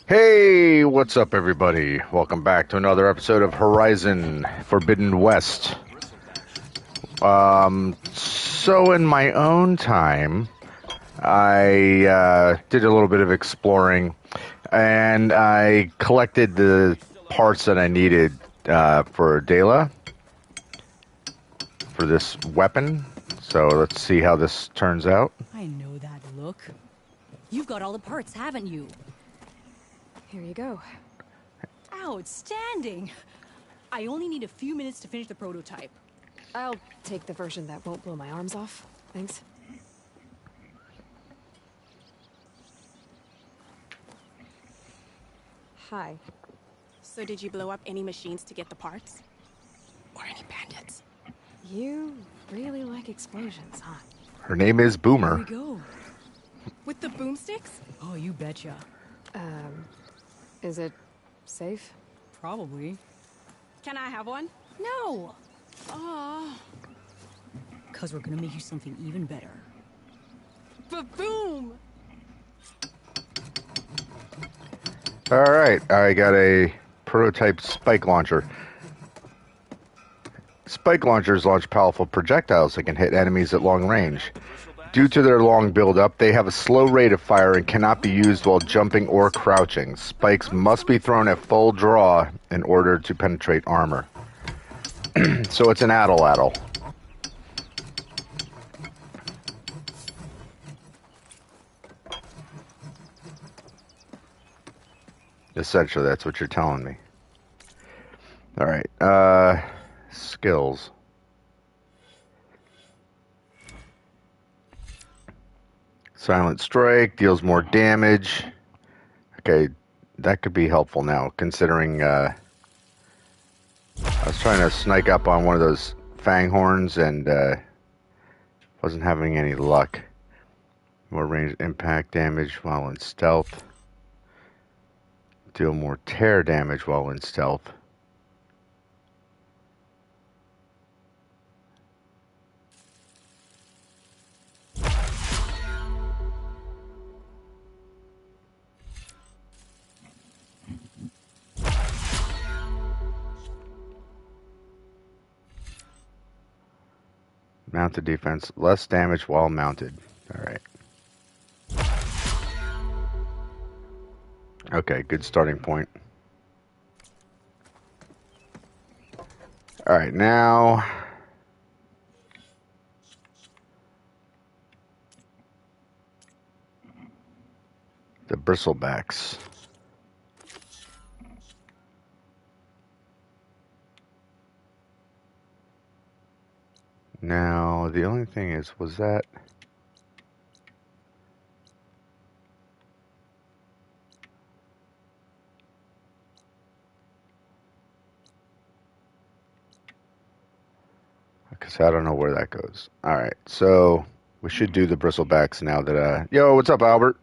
Hey, what's up, everybody? Welcome back to another episode of Horizon Forbidden West. So in my own time, I did a little bit of exploring, and I collected the parts that I needed for Dela for this weapon. So let's see how this turns out. I know that look. You've got all the parts, haven't you? Here you go. Outstanding! I only need a few minutes to finish the prototype. I'll take the version that won't blow my arms off. Thanks. Hi. So did you blow up any machines to get the parts? Or any bandits? You really like explosions, huh? Her name is Here Boomer. we go. With the boomsticks? Oh, you betcha. Is it safe? Probably. Can I have one? No! Oh, 'Cause we're gonna make you something even better. ba-boom! Alright, I got a prototype spike launcher. Spike launchers launch powerful projectiles that can hit enemies at long range. Due to their long build-up, they have a slow rate of fire and cannot be used while jumping or crouching. Spikes must be thrown at full draw in order to penetrate armor. So it's an addle-addle. Essentially, that's what you're telling me. Alright, skills. Silent Strike deals more damage. Okay, that could be helpful now, considering I was trying to snake up on one of those fang horns and wasn't having any luck. More ranged impact damage while in stealth. Deal more tear damage while in stealth. Mounted defense, less damage while mounted. Alright. Okay, good starting point. Alright, now the bristlebacks. Now, the only thing is, was that... Because I don't know where that goes. Alright, so we should do the bristlebacks now that, Yo, what's up, Albert?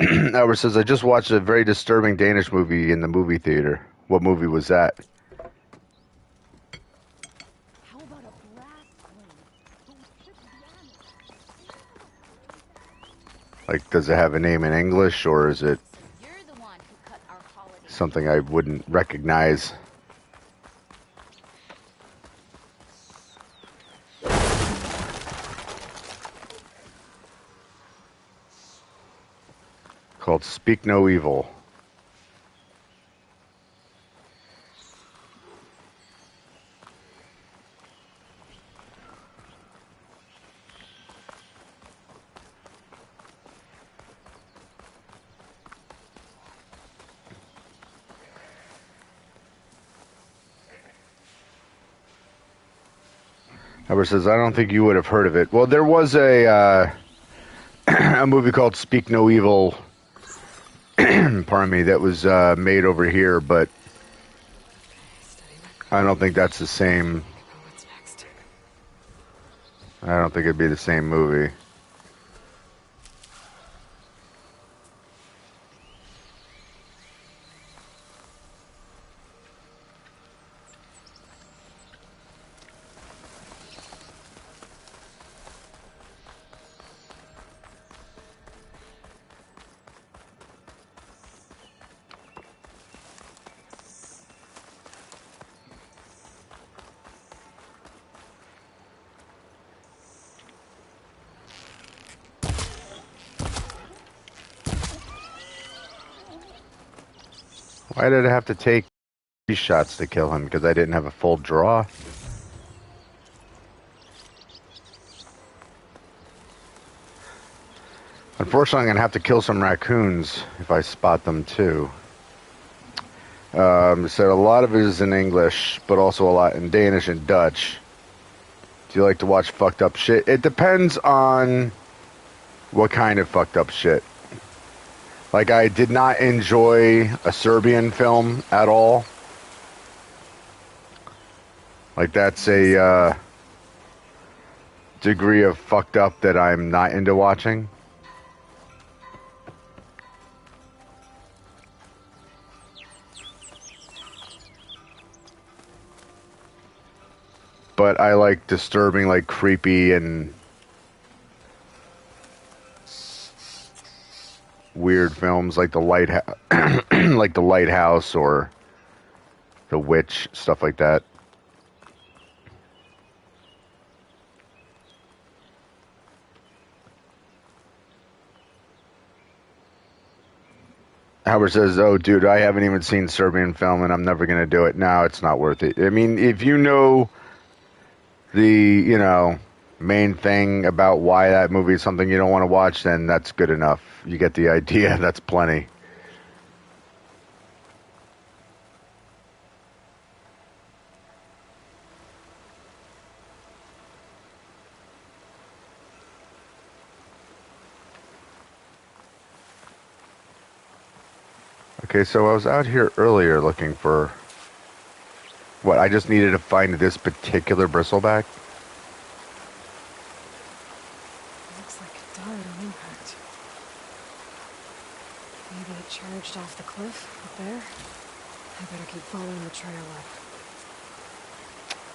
Albert says, I just watched a very disturbing Danish movie in the movie theater. What movie was that? How about a blast Like, does it have a name in English, or is it You're the one who cut our holiday. something I wouldn't recognize? Called Speak No Evil. Albert says, I don't think you would have heard of it. Well, there was a a movie called Speak No Evil, pardon me, that was made over here, but I don't think that's the same. What's next? I don't think it'd be the same movie. Why did I have to take 3 shots to kill him? Because I didn't have a full draw? Unfortunately, I'm going to have to kill some raccoons if I spot them too. So a lot of it is in English, but also a lot in Danish and Dutch. Do you like to watch fucked up shit? It depends on what kind of fucked up shit. Like, I did not enjoy a Serbian film at all. Like, that's a degree of fucked up that I'm not into watching. But I like disturbing, like, creepy and weird films like like The Lighthouse or The Witch, stuff like that. Howard says, "Oh, dude, I haven't even seen Serbian film, and I'm never gonna do it. No, it's not worth it. I mean, if you know the main thing about why that movie is something you don't want to watch, then that's good enough. You get the idea. That's plenty." Okay, so I was out here earlier looking for what? I just needed to find this particular bristleback. Looks like it died on impact. Maybe it charged off the cliff up there. I better keep following the trail up.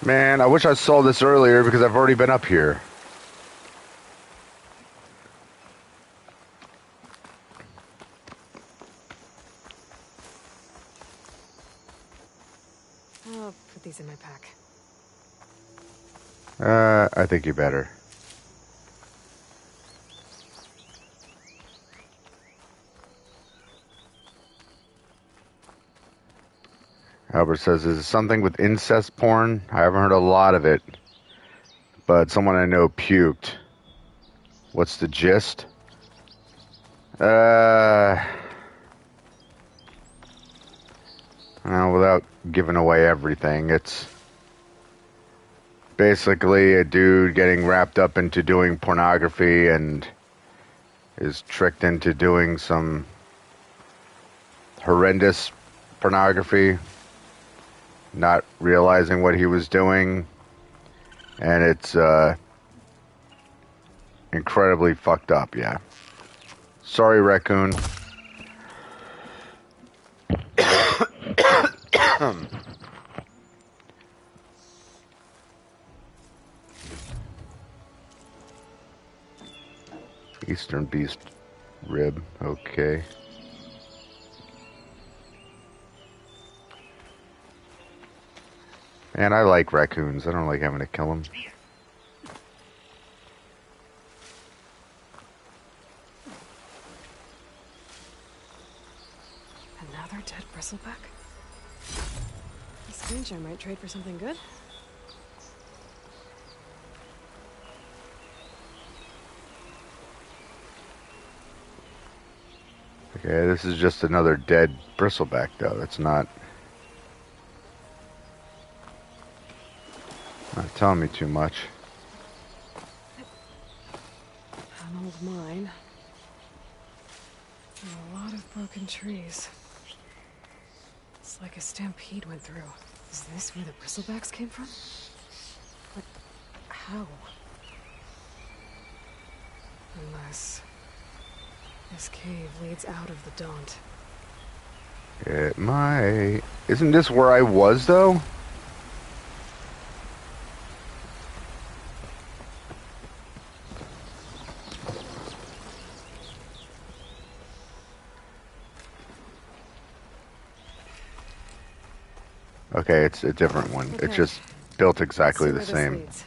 Man, I wish I saw this earlier because I've already been up here. I'll put these in my pack. I think you better. Albert says, "Is it something with incest porn? I haven't heard a lot of it, but someone I know puked. What's the gist?" Well, without giving away everything, it's basically a dude getting wrapped up into doing pornography and is tricked into doing some horrendous pornography, not realizing what he was doing, and it's incredibly fucked up. Yeah. Sorry, raccoon. Eastern beast rib. Okay. And I like raccoons. I don't like having to kill them. Another dead bristleback? This strange I might trade for something good. Okay, this is just another dead bristleback, though. It's not telling me too much. An old mine. And a lot of broken trees. It's like a stampede went through. Is this where the bristlebacks came from? But how? Unless this cave leads out of the Daunt. It might. Isn't this where I was, though? Okay, it's a different one. Okay. It's just built exactly the Let's see where same. this leads.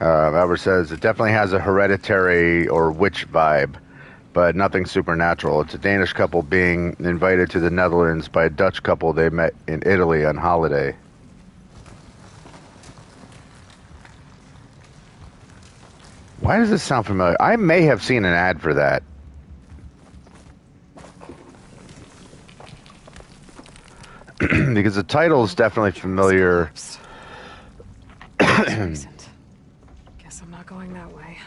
Albert says it definitely has a hereditary or witch vibe, but nothing supernatural. It's a Danish couple being invited to the Netherlands by a Dutch couple they met in Italy on holiday. Why does this sound familiar? I may have seen an ad for that. Because the title is definitely familiar. It's recent. Guess I'm not going that way.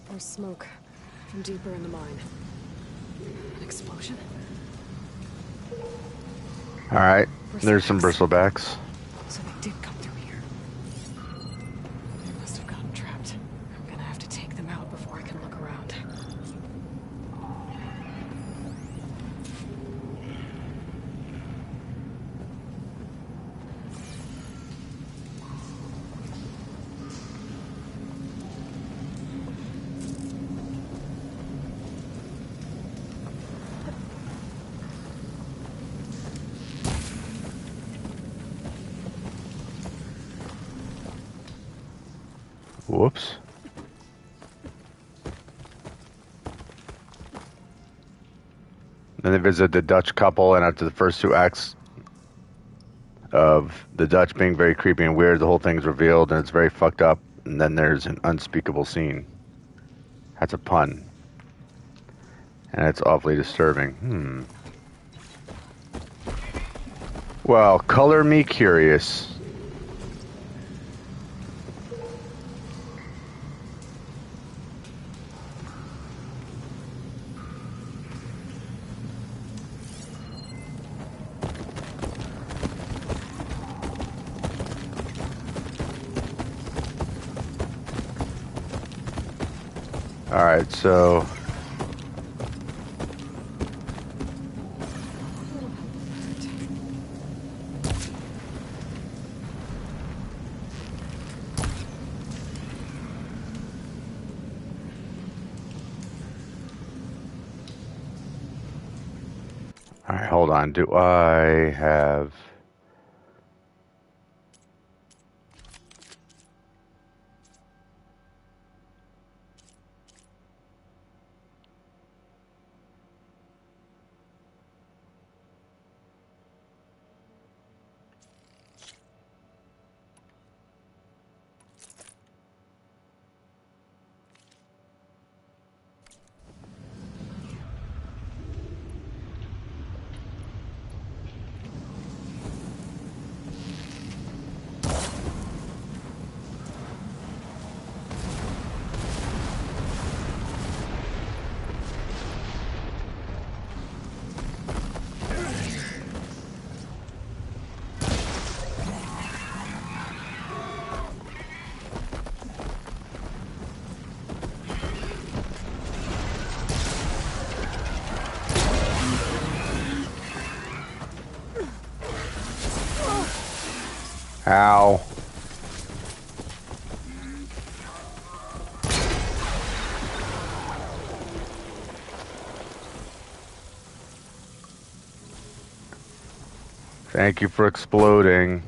There's smoke from deeper in the mine. An explosion? All right, there's some bristlebacks. So they did come through here. They must have gotten trapped. I'm gonna have to take them out before I can look around. Whoops. Then they visit the Dutch couple, and after the first 2 acts of the Dutch being very creepy and weird, the whole thing's revealed, and it's very fucked up, and then there's an unspeakable scene. That's a pun. And it's awfully disturbing. Well, color me curious. Alright, so... Alright, hold on. Do I have... Ow. Thank you for exploding.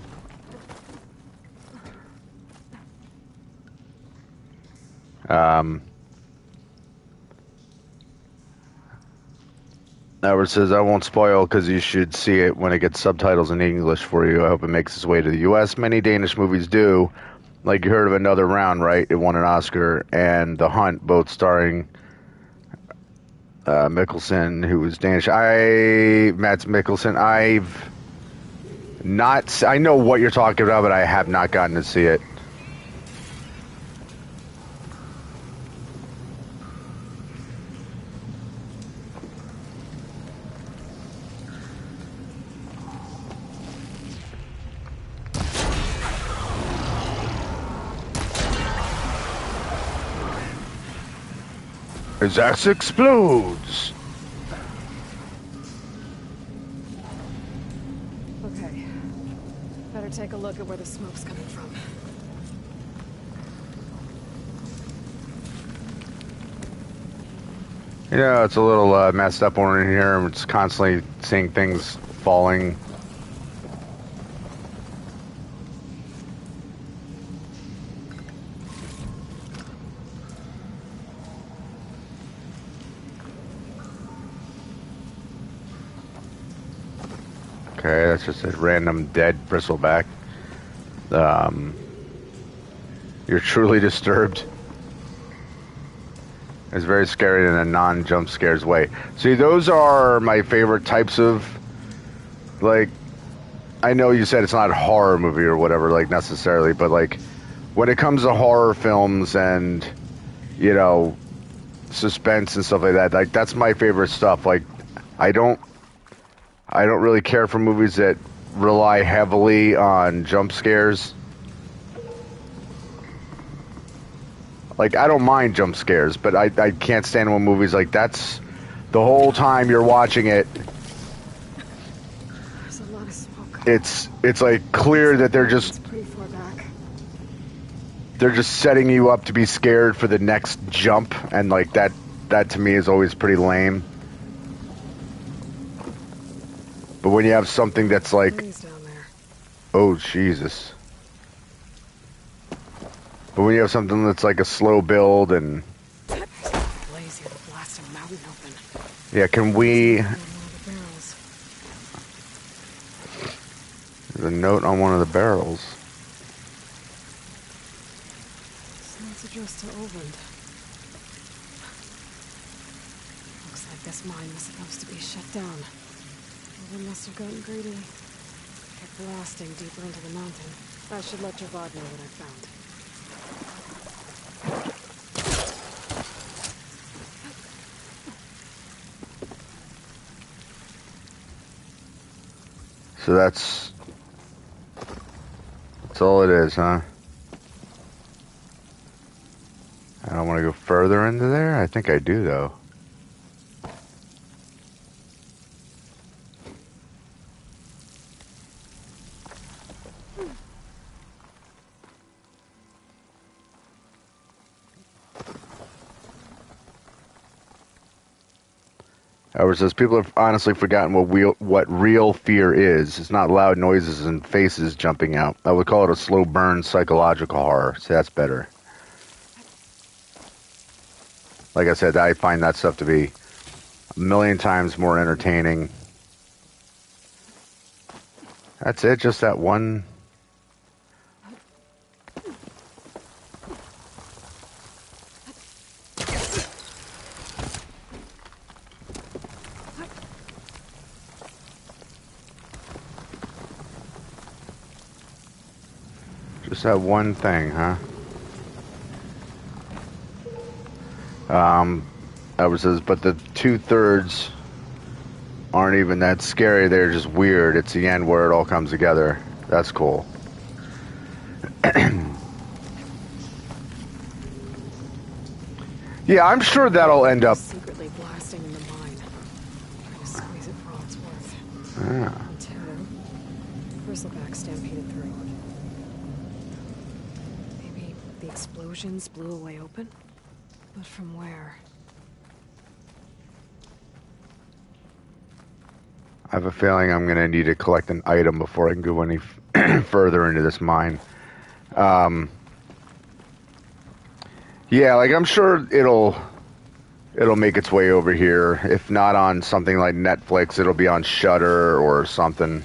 Edward says, I won't spoil because you should see it when it gets subtitles in English for you. I hope it makes its way to the U.S. Many Danish movies do. Like you heard of Another Round, right? It won an Oscar. And The Hunt, both starring Mikkelsen, who was Danish. Mads Mikkelsen, I know what you're talking about, but I have not gotten to see it. His axe explodes. Okay. Better take a look at where the smoke's coming from. Yeah, it's a little messed up over in here. I'm just constantly seeing things falling. Okay, that's just a random dead bristleback. You're truly disturbed. It's very scary in a non-jump scares way. See, those are my favorite types of, like, I know you said it's not a horror movie or whatever, like, necessarily, but, like, when it comes to horror films and, you know, suspense and stuff like that, like, that's my favorite stuff. Like, I don't really care for movies that rely heavily on jump scares. Like, I don't mind jump scares, but I can't stand when movies like that's the whole time you're watching it. There's a lot of smoke. It's like clear that they're just It's pretty far back. they're just setting you up to be scared for the next jump, and like that to me is always pretty lame. But when you have something that's like, Blaze down there. oh Jesus. But when you have something that's like a slow build and Blaze here to blast a mountain open. yeah, can we? In one of the barrels. There's a note on one of the barrels. Sounds addressed to Oland. Looks like this mine was supposed to be shut down. Oland must have gotten greedy. Kept blasting deeper into the mountain. I should let Javad know what I found. So that's all it is, huh? I don't want to go further into there. I think I do, though. However, says people have honestly forgotten what real fear is. It's not loud noises and faces jumping out. I would call it a slow burn psychological horror. So that's better. Like I said, I find that stuff to be a million times more entertaining. That's it, just that one. Just that one thing, huh? That says, but the 2/3 aren't even that scary. They're just weird. It's the end where it all comes together. That's cool. Yeah, I'm sure that'll end up. Secretly blasting in the mine. Trying to squeeze it for all it's worth. Ah. Until bristleback stampeded through. Maybe the explosions blew a way open? But from where? I have a feeling I'm going to need to collect an item before I can go any further into this mine. Yeah, like I'm sure it'll make its way over here. If not on something like Netflix, it'll be on Shudder or something.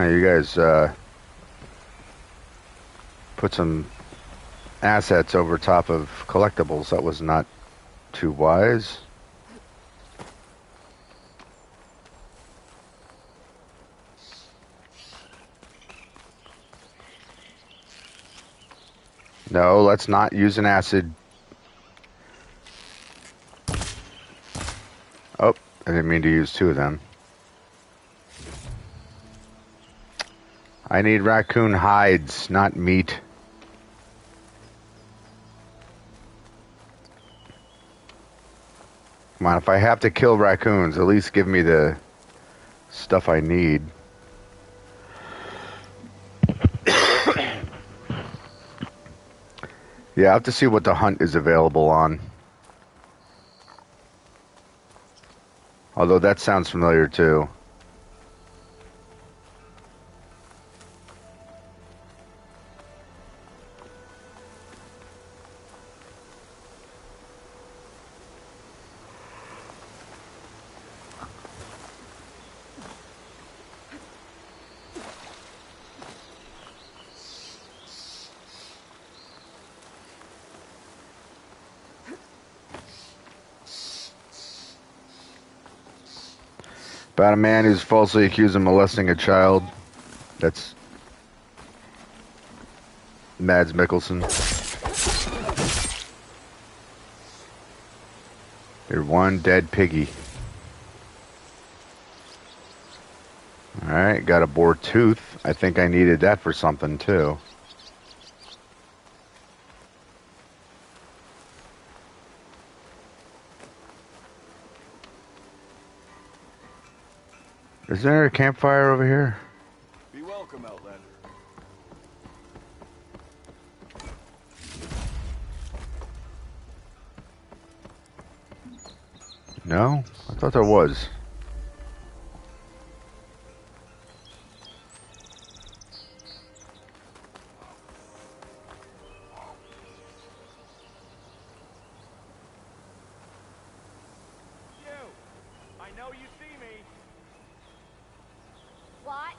You guys put some assets over top of collectibles. That was not too wise. No, let's not use an acid. Oh, I didn't mean to use two of them. I need raccoon hides, not meat. Come on, if I have to kill raccoons, at least give me the stuff I need. Yeah, I have to see what the hunt is available on. Although that sounds familiar too. About a man who's falsely accused of molesting a child. That's Mads Mikkelsen. There's one dead piggy. Alright, got a boar tooth. I think I needed that for something too. Is there a campfire over here? Be welcome, Outlander. No? I thought there was. I know you see me. What?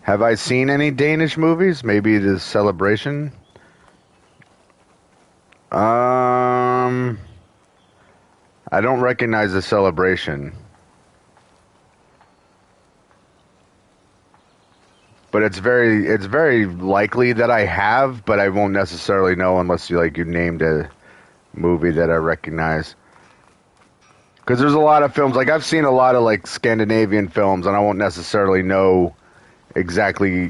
Have I seen any Danish movies? Maybe the Celebration? I don't recognize the Celebration. But it's very likely that I have, but I won't necessarily know unless you named a movie that I recognize. Because there's a lot of films, like I've seen a lot of like Scandinavian films, and I won't necessarily know exactly,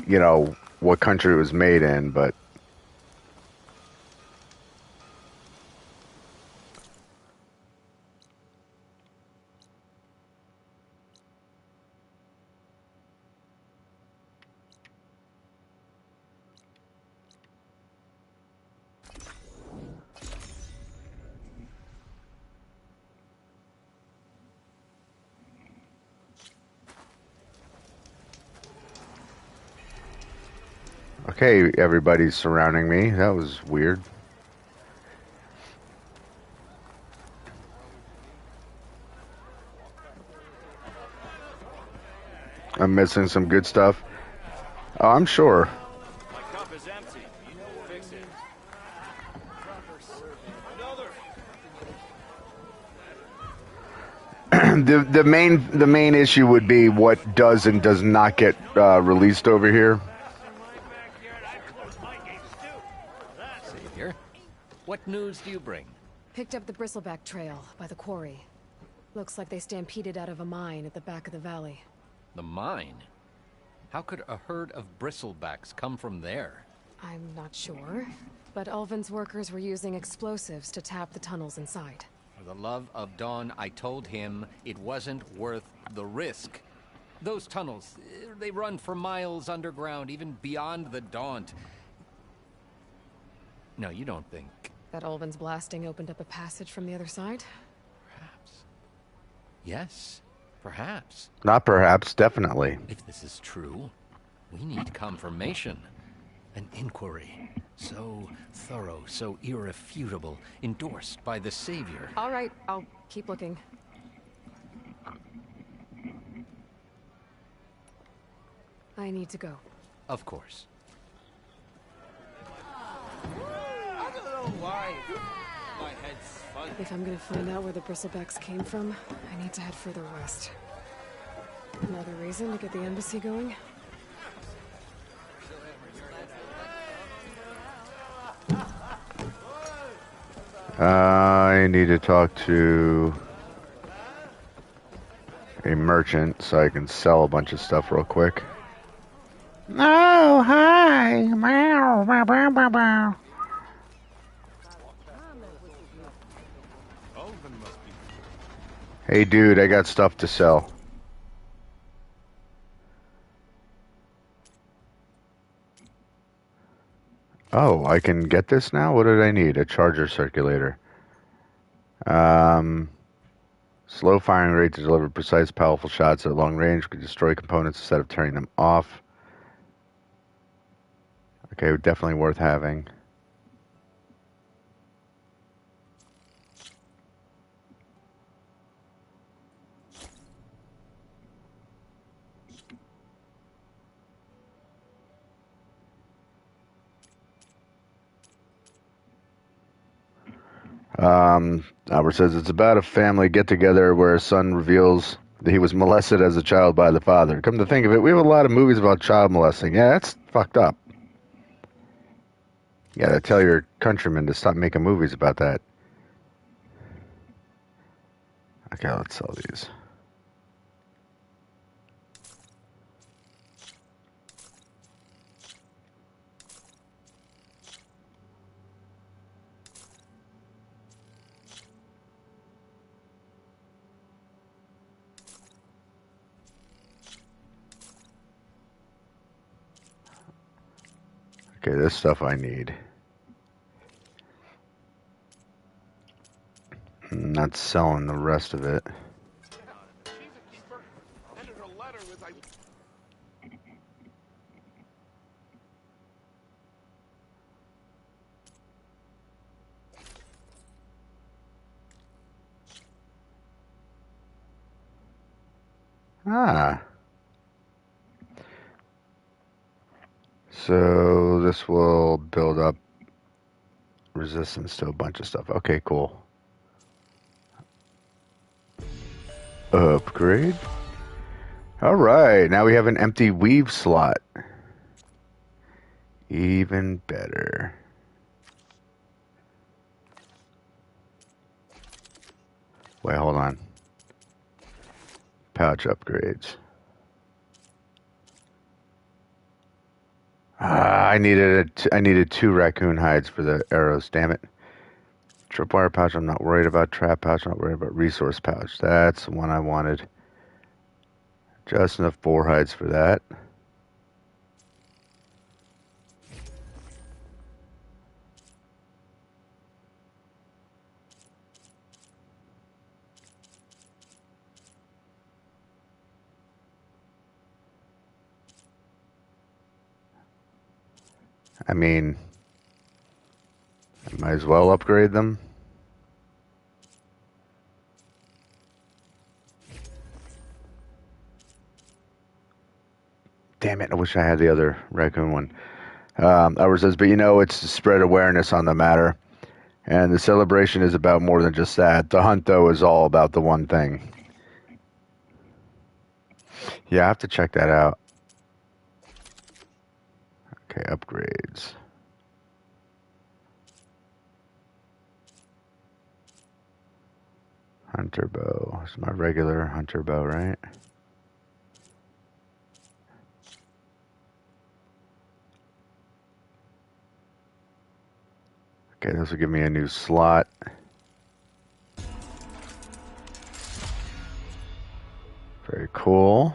what country it was made in, but okay, everybody's surrounding me. That was weird. I'm missing some good stuff. Oh, I'm sure. My cup is empty. Fix it. Another. The main issue would be what does and does not get released over here. Savior, what news do you bring? Picked up the bristleback trail by the quarry. Looks like they stampeded out of a mine at the back of the valley. The mine? How could a herd of bristlebacks come from there? I'm not sure, but Ulvin's workers were using explosives to tap the tunnels inside. For the love of Dawn, I told him it wasn't worth the risk. Those tunnels, they run for miles underground, even beyond the Daunt. No, you don't think... That Ulvin's blasting opened up a passage from the other side? Perhaps. Yes, perhaps. Not perhaps, definitely. If this is true, we need confirmation. An inquiry. So thorough, so irrefutable, endorsed by the Savior. All right, I'll keep looking. I need to go. Of course. I don't know why. My head's If I'm gonna find out where the bristlebacks came from, I need to head further west. Another reason to get the embassy going? I need to talk to a merchant so I can sell a bunch of stuff real quick. Oh, hi. Meow, meow, meow, meow, meow. Hey, dude, I got stuff to sell. Oh, I can get this now? What did I need? A charger circulator. Slow firing rate to deliver precise, powerful shots at long range. Could destroy components instead of turning them off. Okay, definitely worth having. Albert says it's about a family get-together where a son reveals that he was molested as a child by the father. Come to think of it, we have a lot of movies about child molesting. Yeah, that's fucked up. You gotta tell your countrymen to stop making movies about that. Okay, let's sell these. Okay, this stuff I need. I'm not selling the rest of it. Ah. So this will build up resistance to a bunch of stuff. Okay, cool. Upgrade. All right, now we have an empty weave slot. Even better. Wait, hold on. Pouch upgrades. I needed 2 raccoon hides for the arrows. Damn it. Tripwire pouch. I'm not worried about. Trap pouch. I'm not worried about. Resource pouch. That's the one I wanted. Just enough boar hides for that. I mean, I might as well upgrade them. Damn it, I wish I had the other raccoon one. Edward says, but you know, it's to spread awareness on the matter. And the celebration is about more than just that. The hunt, though, is all about the one thing. Yeah, I have to check that out. Okay, upgrades. Hunter bow. It's my regular hunter bow, right? Okay, this will give me a new slot. Very cool.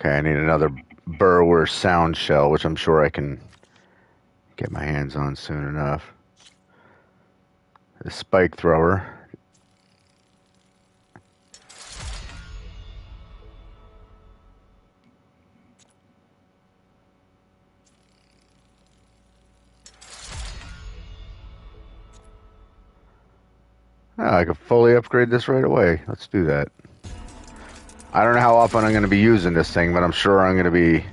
Okay, I need another burrower sound shell, which I'm sure I can get my hands on soon enough. A spike thrower. Oh, I could fully upgrade this right away. Let's do that. I don't know how often I'm going to be using this thing, but I'm sure I'm going to be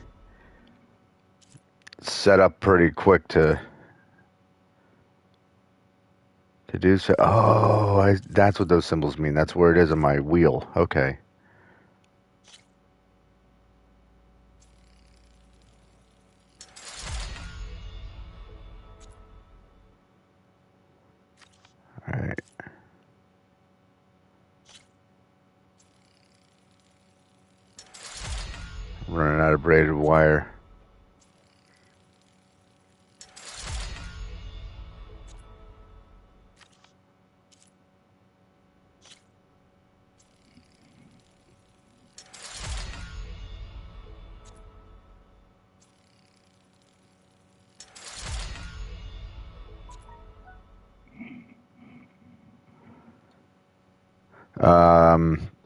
set up pretty quick to do so. Oh, that's what those symbols mean. That's where it is on my wheel. Okay. All right. Running out of braided wire.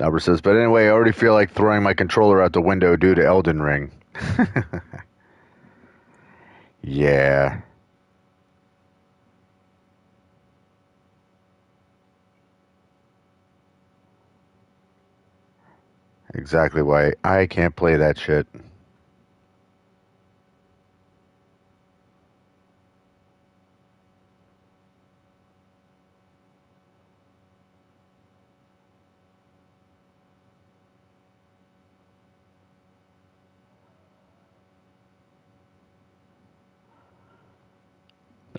Albert says, but anyway, I already feel like throwing my controller out the window due to Elden Ring. Yeah. Exactly why I can't play that shit.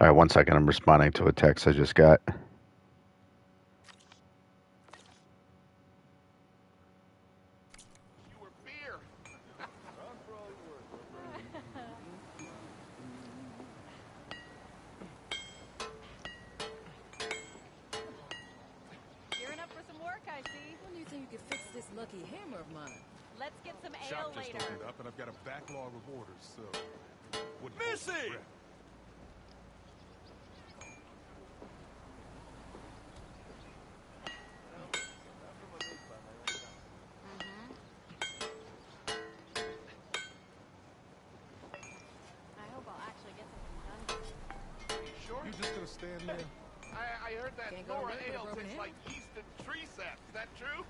All right, 1 second. I'm responding to a text I just got. Gearing up for some work, I see. When do you think you could fix this lucky hammer of mine? Let's get some ale Shop just later. opened up, and I've got a backlog of orders, so... Missy! I hope I'll actually get something done. You just gonna stand there? I heard that Can't go Nora away with a Ale broken tastes hand. like Easton tree sap. Is that true?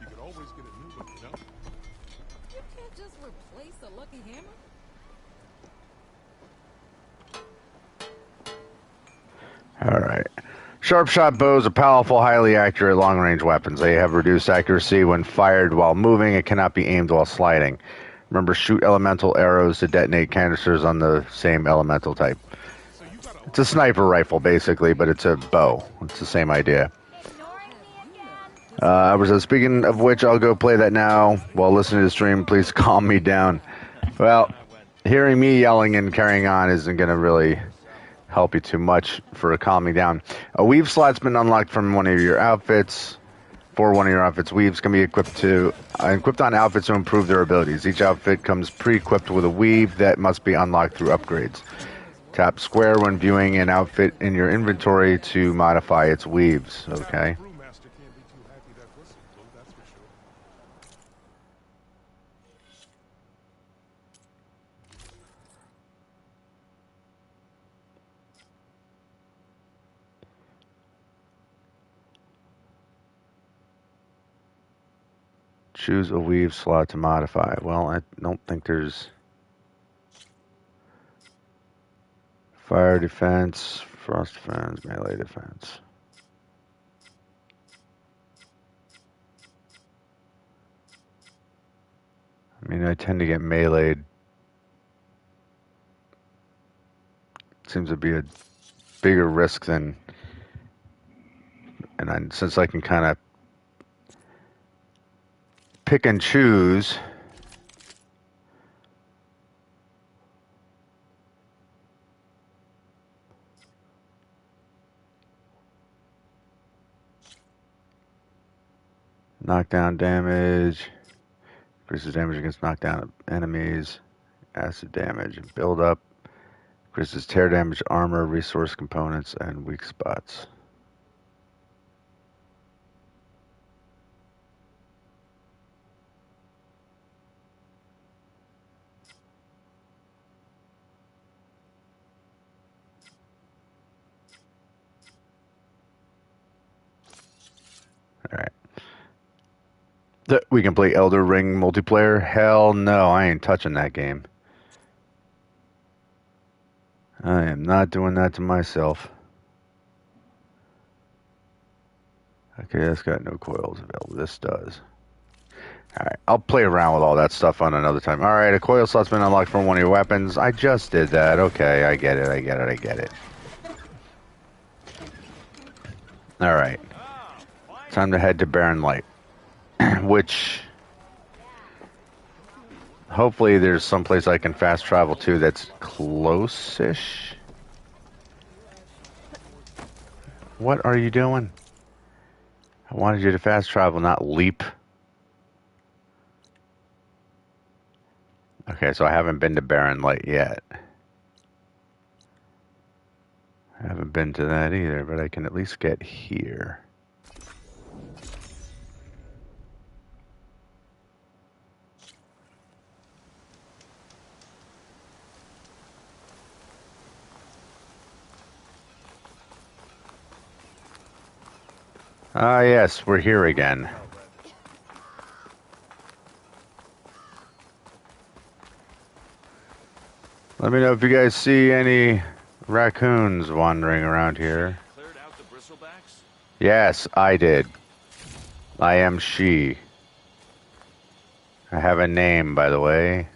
You can always get a new one, you know? You can't just replace a lucky hammer. All right. Sharp shot bows are powerful, highly accurate long-range weapons. They have reduced accuracy when fired while moving and cannot be aimed while sliding. Remember, shoot elemental arrows to detonate canisters on the same elemental type. So you got a... It's a sniper rifle, basically, but it's a bow. It's the same idea. Ignoring me again? Albert says, speaking of which, I'll go play that now. While listening to the stream, please calm me down. Well, hearing me yelling and carrying on isn't going to really help you too much for calming down. A weave slot's been unlocked from one of your outfits. For one of your outfits, weaves can be equipped on outfits to improve their abilities. Each outfit comes pre-equipped with a weave that must be unlocked through upgrades. Tap square when viewing an outfit in your inventory to modify its weaves. Okay. Brewmaster can't be too happy that whistle blew, that's for sure. Choose a weave slot to modify. Well, I don't think there's fire defense, frost defense, melee defense. I mean, I tend to get meleeed. Seems to be a bigger risk than, and since I can kind of pick and choose. Knockdown damage. Increases damage against knockdown enemies. Acid damage and build up. Increases tear damage, armor, resource components, and weak spots. We can play Elder Ring multiplayer? Hell no, I ain't touching that game. I am not doing that to myself. Okay, that's got no coils available. This does. Alright, I'll play around with all that stuff on another time. Alright, a coil slot's been unlocked from one of your weapons. I just did that. Okay, I get it. Alright. Time to head to Barren Light. Which... hopefully there's someplace I can fast travel to that's close-ish. What are you doing? I wanted you to fast travel, not leap. Okay, so I haven't been to Barren Light yet. I haven't been to that either, but I can at least get here. Ah, yes, we're here again. Let me know if you guys see any raccoons wandering around here. Cleared out the bristlebacks? Yes, I did. I am she. I have a name, by the way.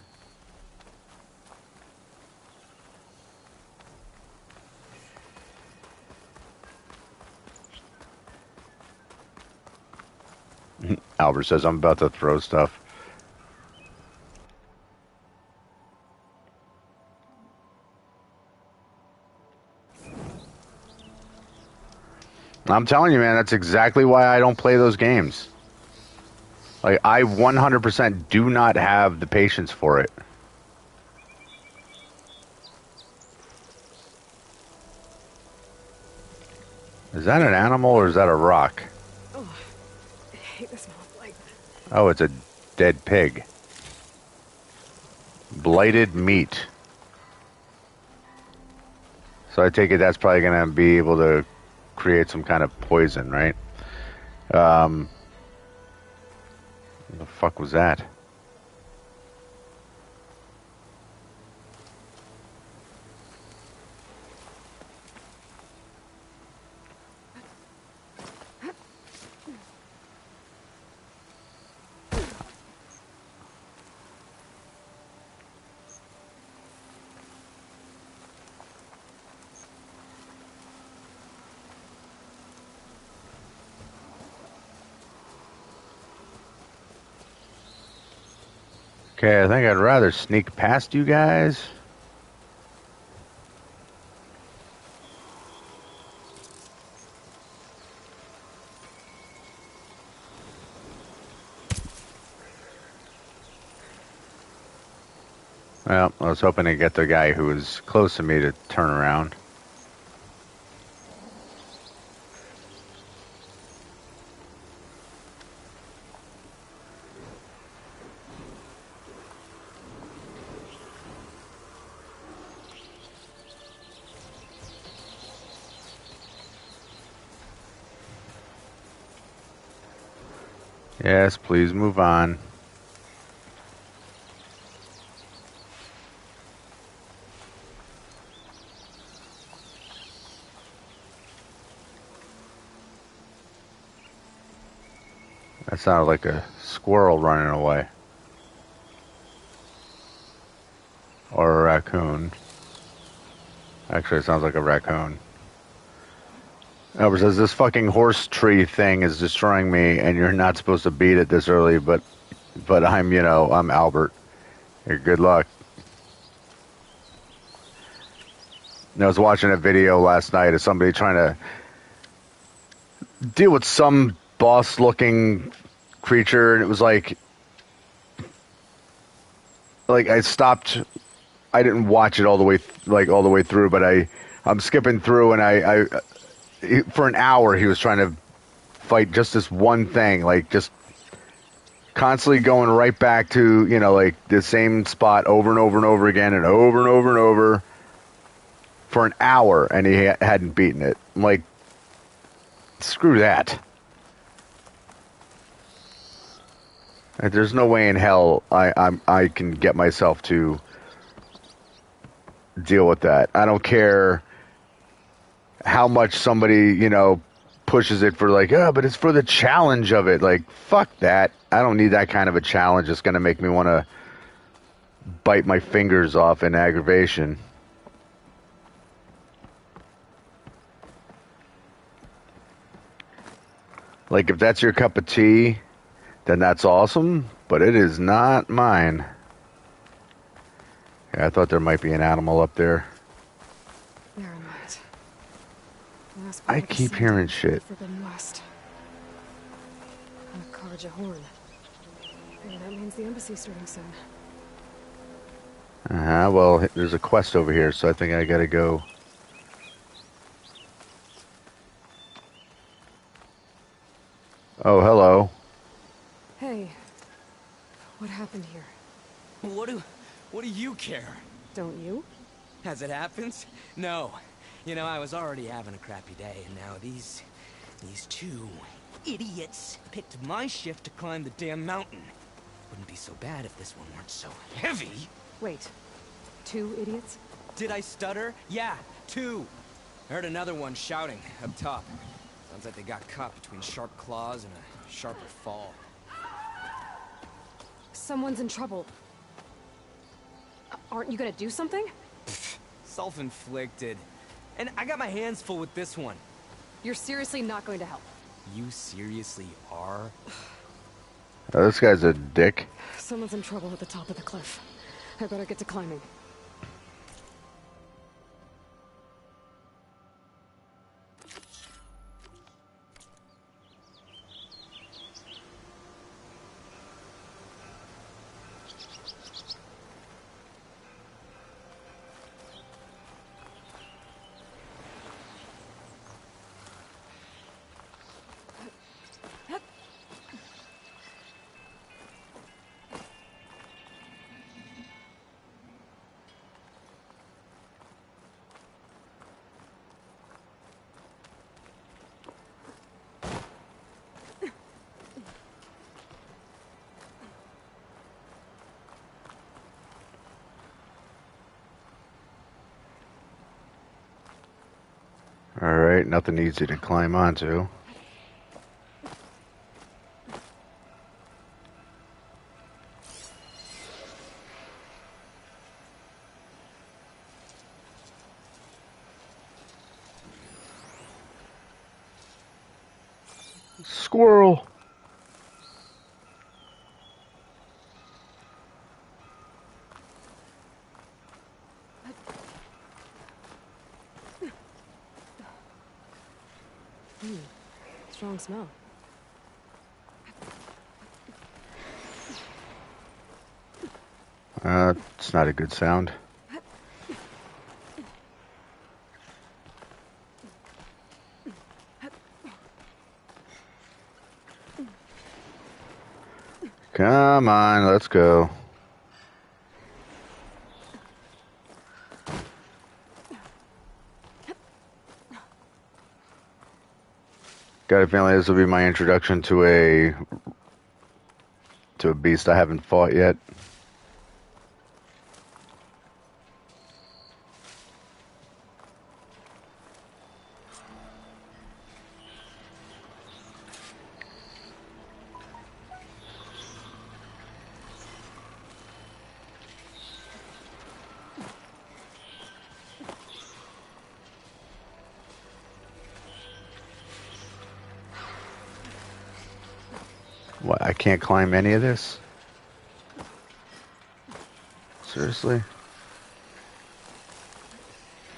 Albert says I'm about to throw stuff. I'm telling you, man, that's exactly why I don't play those games. Like, I 100% do not have the patience for it. Is that an animal or is that a rock? Oh, I hate the smell of blight. Oh, it's a dead pig. Blighted meat. So I take it that's probably going to be able to create some kind of poison, right? What the fuck was that? Okay, I think I'd rather sneak past you guys. Well, I was hoping to get the guy who was close to me to turn around. Yes, please move on. That sounded like a squirrel running away. Or a raccoon. Actually, it sounds like a raccoon. Albert says, this fucking horse tree thing is destroying me, and you're not supposed to beat it this early, but I'm, I'm Albert. Good luck. I was watching a video last night of somebody trying to deal with some boss-looking creature, and it was like I stopped. I didn't watch it all the way through, but I'm skipping through, and for an hour he was trying to fight just this one thing, like just constantly going right back to like the same spot over and over and over again and over and over and over for an hour, and he hadn't beaten it. I'm like, screw that. Like, there's no way in hell I can get myself to deal with that. I don't care how much somebody, pushes it for like, oh, but it's for the challenge of it. Like, fuck that. I don't need that kind of a challenge. It's going to make me want to bite my fingers off in aggravation. Like, if that's your cup of tea, then that's awesome, but it is not mine. Yeah, I thought there might be an animal up there. There I might. Last I part of the keep scene hearing to shit. Forbidden West. A Karja horn. Maybe that means the embassy's starting soon. Well, there's a quest over here, so I think I gotta go. Oh, hello. Hey, what happened here? What do you care? Don't you? As it happens? No. You know, I was already having a crappy day, and now these two idiots picked my shift to climb the damn mountain. Wouldn't be so bad if this one weren't so heavy. Wait, 2 idiots? Did I stutter? Yeah, 2. I heard another one shouting up top. Sounds like they got caught between sharp claws and a sharper fall. Someone's in trouble. Aren't you gonna do something? Self-inflicted. And I got my hands full with this one. You're seriously not going to help. You seriously are? Oh, this guy's a dick. Someone's in trouble at the top of the cliff. I better get to climbing. Alright, nothing easy to climb onto. Squirrel! Strong smell. It's not a good sound. Come on, let's go. Got a feeling this will be my introduction to a beast I haven't fought yet. What, I can't climb any of this? Seriously?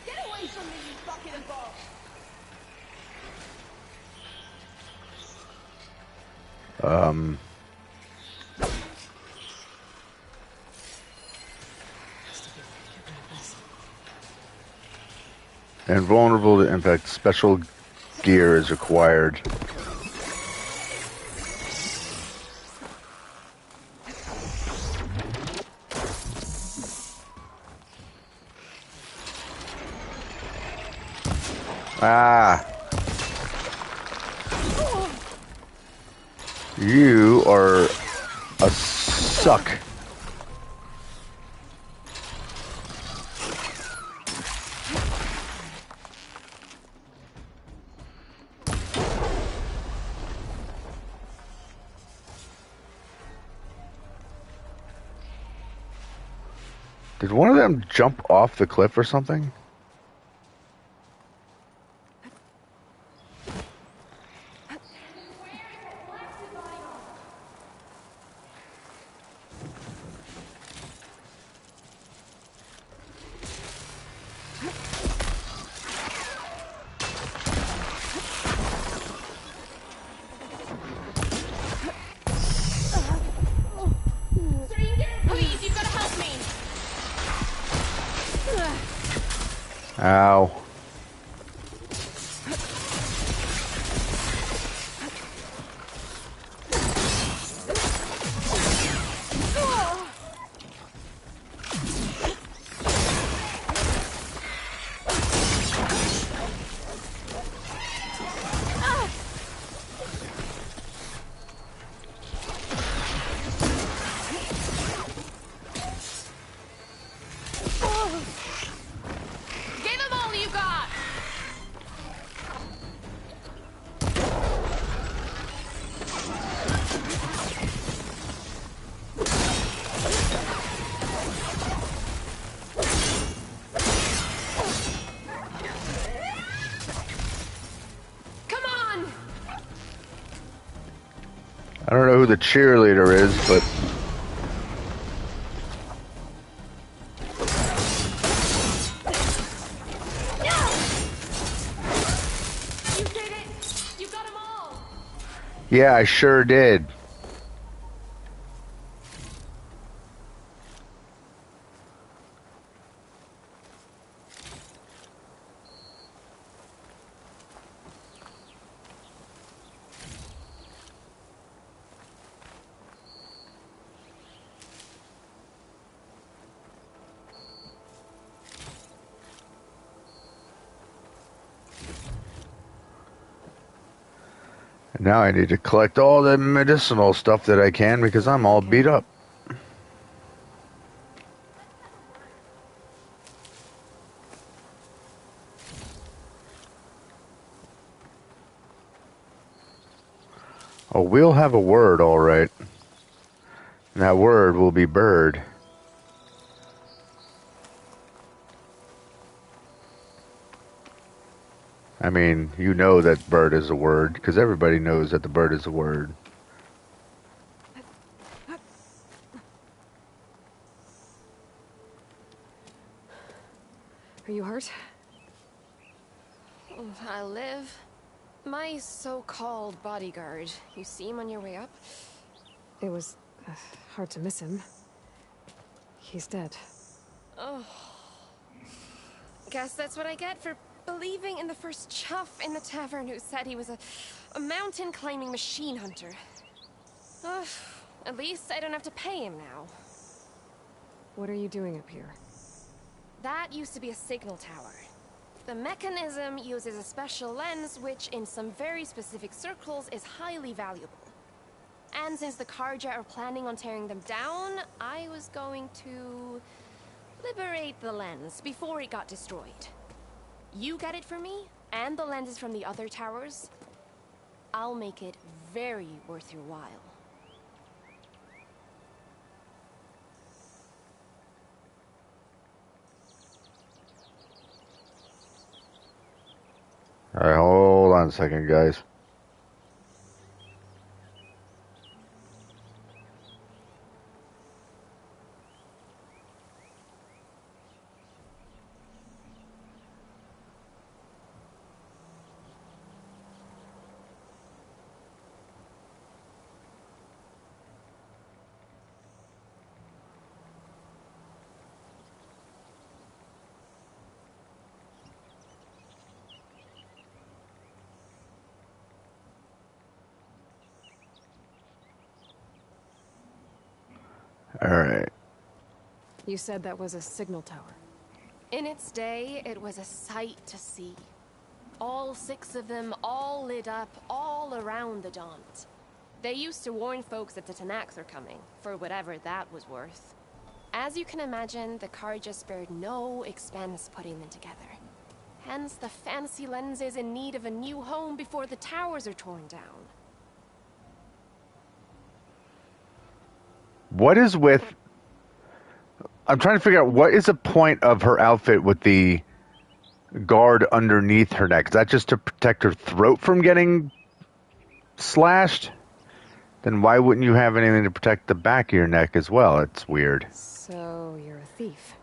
Get away from me, you fucking ball! Invulnerable to impact. Special gear is required. Ah! You are a suck. Did one of them jump off the cliff or something? Please, you've got to help me. Ow. Give them all you got. Come on. I don't know who the cheerleader is, but You did it. You got them all. yeah, I sure did. Now I need to collect all the medicinal stuff that I can because I'm all beat up. Oh, we'll have a word, all right. And that word will be bird. I mean, you know that bird is a word, because everybody knows that the bird is a word. Are you hurt? I live. My so-called bodyguard. You see him on your way up? It was hard to miss him. He's dead. Oh. Guess that's what I get for believing in the first chuff in the tavern who said he was a mountain-climbing machine hunter. Ugh. At least I don't have to pay him now. What are you doing up here? That used to be a signal tower. The mechanism uses a special lens which, in some very specific circles, is highly valuable. And since the Karja are planning on tearing them down, I was going to liberate the lens before it got destroyed. You get it for me, and the lenses from the other towers. I'll make it very worth your while. All right, hold on a second, guys. All right. You said that was a signal tower. In its day, it was a sight to see. All 6 of them, all lit up, all around the Daunt. They used to warn folks that the Tanakhs are coming, for whatever that was worth. As you can imagine, the Karja spared no expense putting them together. Hence, the fancy lens is in need of a new home before the towers are torn down. What is with... I'm trying to figure out what is the point of her outfit with the guard underneath her neck. Is that just to protect her throat from getting slashed? Then why wouldn't you have anything to protect the back of your neck as well? It's weird. So, you're a thief.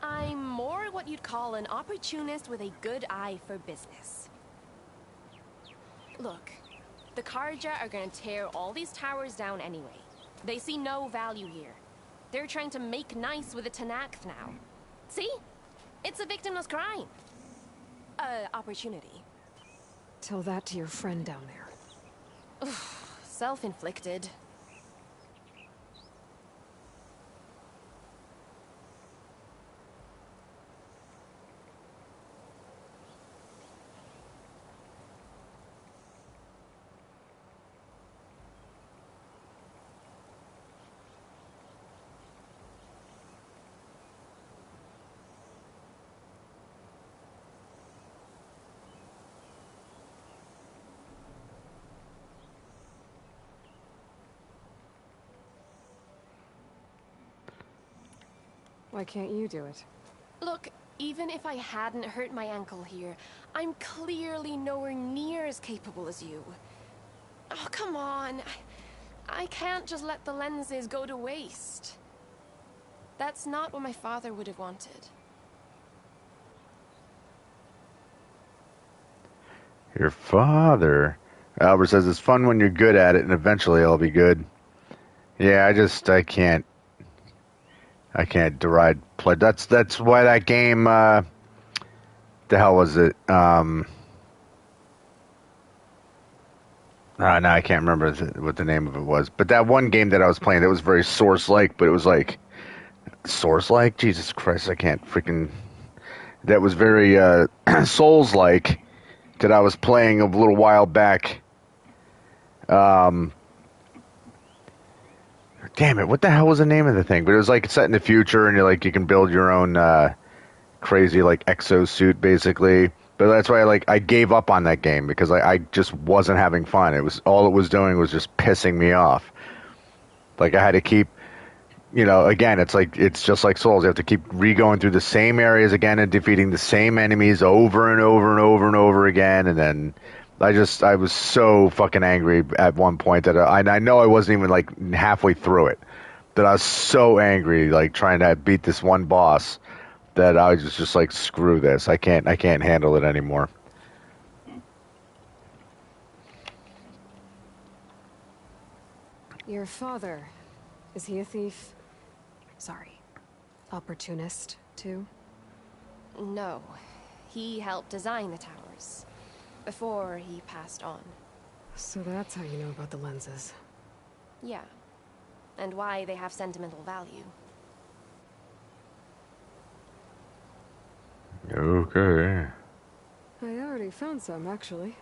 I'm more what you'd call an opportunist with a good eye for business. Look, the Karja are gonna tear all these towers down anyway. They see no value here. They're trying to make nice with the Tanakh now. See? It's a victimless crime. Opportunity. Tell that to your friend down there. Self-inflicted. Why can't you do it? Look, even if I hadn't hurt my ankle here, I'm clearly nowhere near as capable as you. Oh, come on. I can't just let the lenses go to waste. That's not what my father would have wanted. Your father. Albert says it's fun when you're good at it, and eventually it'll be good. Yeah, I can't deride play. That's why that game. The hell was it? No, I can't remember what the name of it was. But that one game that I was playing that was very Source-like, but it was like Source-like. Jesus Christ, I can't freaking. That was very Souls-like that I was playing a little while back. Damn it! What the hell was the name of the thing? But it was like set in the future, and you can build your own crazy like exosuit, basically. But that's why I gave up on that game because I just wasn't having fun. It was all it was doing was just pissing me off. Like I had to keep, again, it's just like Souls. You have to keep re-going through the same areas again and defeating the same enemies over and over and over and over again, and then. I was so fucking angry at one point that I know I wasn't even like halfway through it. That I was so angry, like trying to beat this one boss, that I was just like, screw this. I can't handle it anymore. Your father, is he a thief? Sorry, opportunist, too? No. He helped design the towers. Before he passed on. So that's how you know about the lenses. Yeah. And why they have sentimental value. Okay. I already found some, actually.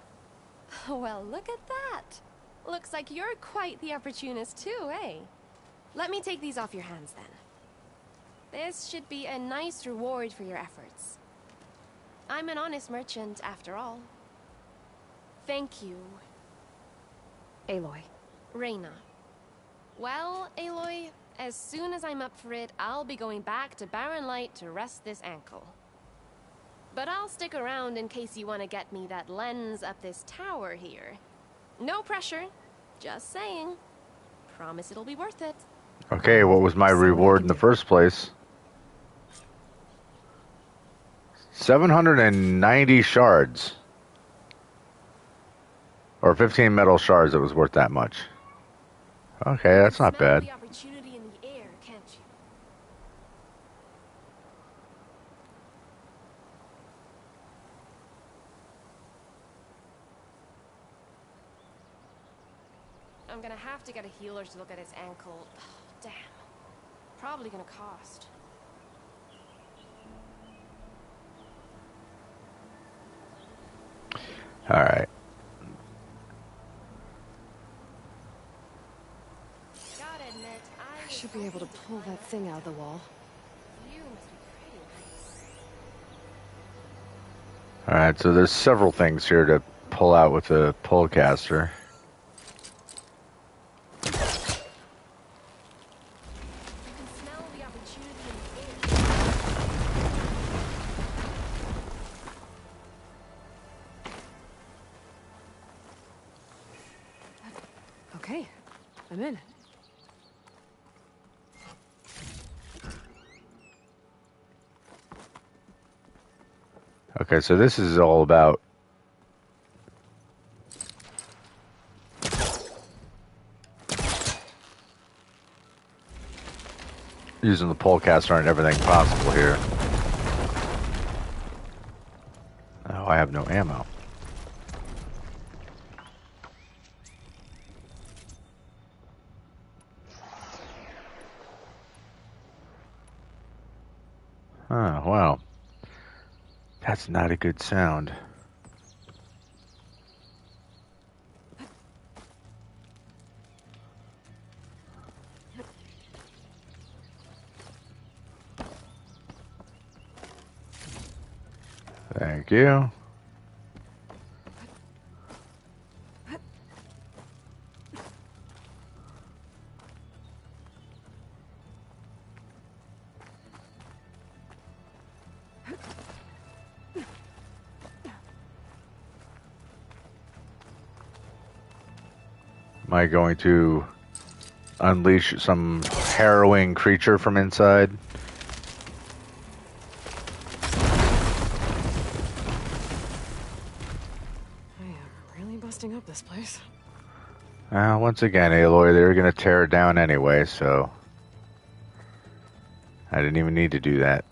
Well, look at that. Looks like you're quite the opportunist too, eh? Let me take these off your hands then. This should be a nice reward for your efforts. I'm an honest merchant, after all. Thank you. Aloy. Reyna. Well, Aloy, as soon as I'm up for it, I'll be going back to Barren Light to rest this ankle. But I'll stick around in case you want to get me that lens up this tower here. No pressure. Just saying. Promise it'll be worth it. Okay, what was my reward in the first place? 790 shards. Or 15 metal shards that was worth that much. Okay, that's not bad. The opportunity in the air, can't you? I'm gonna have to get a healer to look at his ankle. Oh, damn. Probably gonna cost. Alright. be able to pull that thing out of the wall. Alright, so there's several things here to pull out with the pullcaster. Okay, I'm in. Okay, so this is all about using the pullcaster on everything possible here. Oh, I have no ammo. Oh, wow. That's not a good sound. Thank you. Am I going to unleash some harrowing creature from inside? I am really busting up this place. Once again, Aloy, they were going to tear it down anyway, so I didn't even need to do that.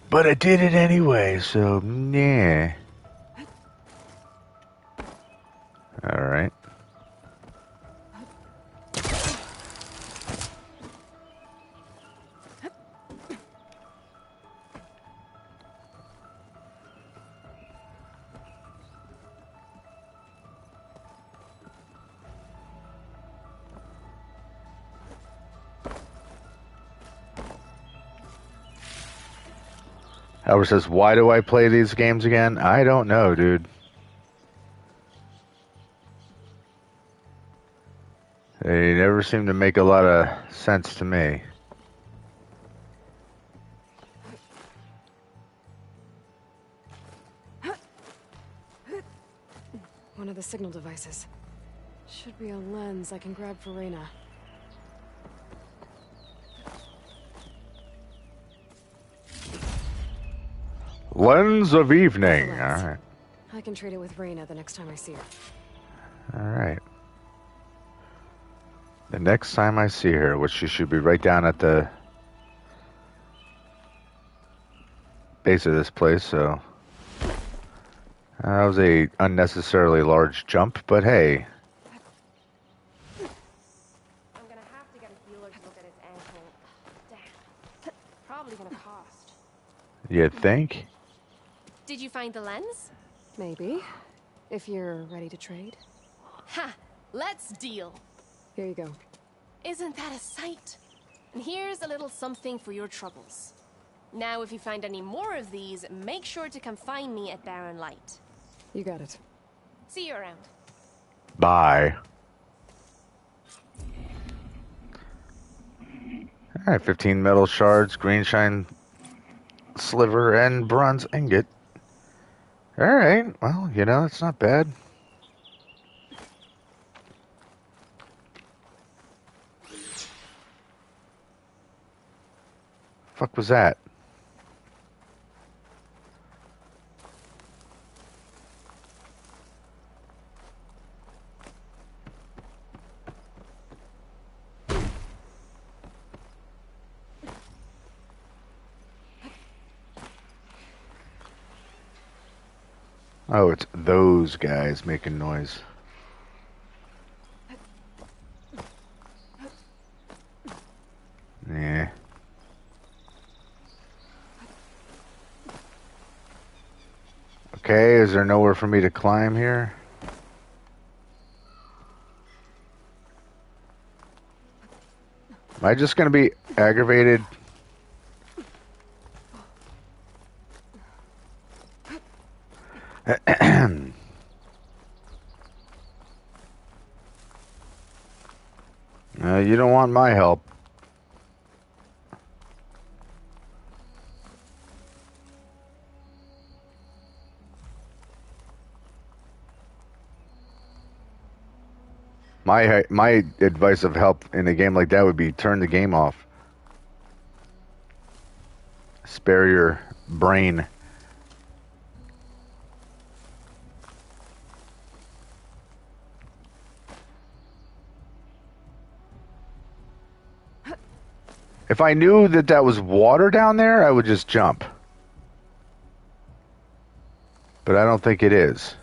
But I did it anyway, so nah. Alright. Albert says, why do I play these games again? I don't know, dude. They never seem to make a lot of sense to me. One of the signal devices. Should be a lens I can grab for Reyna. Lens of Evening. Alright. I can trade it with Reyna the next time I see her. Alright. The next time I see her, which she should be right down at the base of this place, so that was a unnecessarily large jump, but hey. I'm gonna have to get a healer to look at his ankle. Damn. Probably gonna cost. You think? Did you find the lens? Maybe. If you're ready to trade. Ha! Let's deal. Here you go. Isn't that a sight? And here's a little something for your troubles. Now, if you find any more of these, make sure to come find me at Barren Light. You got it. See you around. Bye. Alright, 15 metal shards, green shine sliver, and bronze ingot. Alright, well, you know, it's not bad. Fuck was that? Oh, it's those guys making noise. Yeah. Okay, is there nowhere for me to climb here? Am I just going to be aggravated? You don't want my help. My advice of help in a game like that would be turn the game off. Spare your brain. If I knew that that was water down there, I would just jump. But I don't think it is.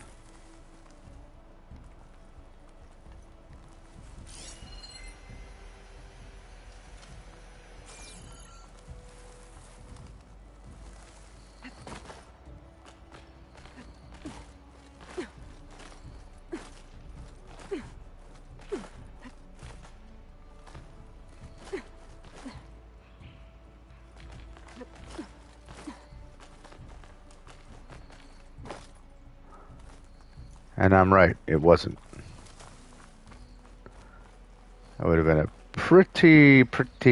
And I'm right, it wasn't. That would have been a pretty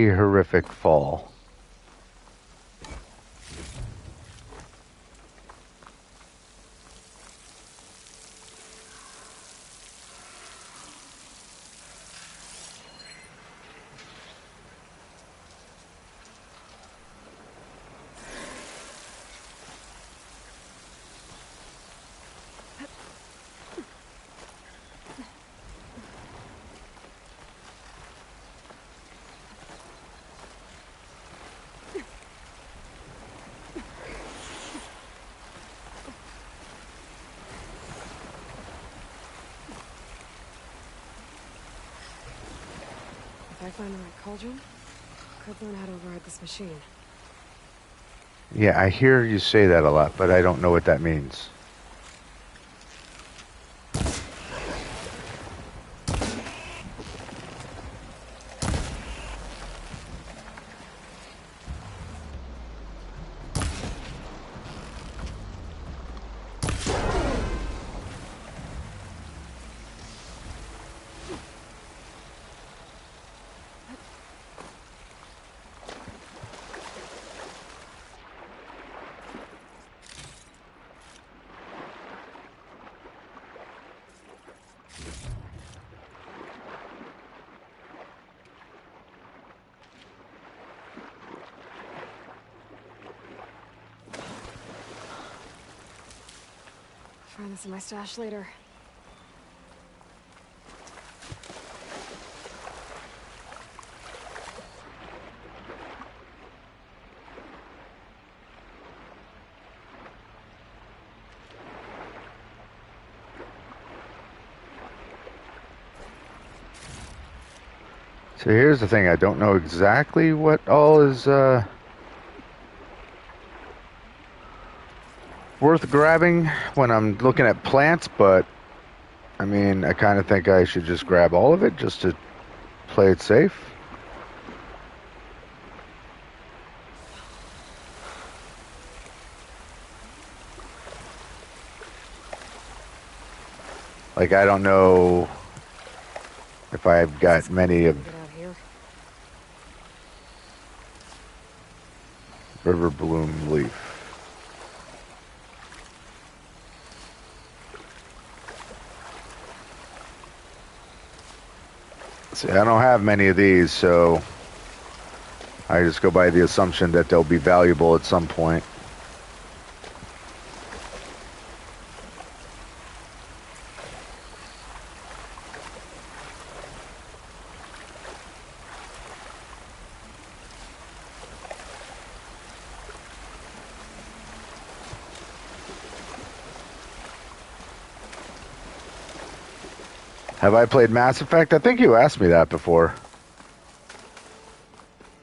horrific fall. If I find the right cauldron, could learn how to override this machine. Yeah, I hear you say that a lot, but I don't know what that means. Find this in my stash later. So here's the thing, I don't know exactly what all is worth grabbing when I'm looking at plants, but I mean, I kind of think I should just grab all of it just to play it safe. Like, I don't know if I've got many of Get out here. river bloom leaf. See, I don't have many of these, so I just go by the assumption that they'll be valuable at some point. Have I played Mass Effect? I think you asked me that before.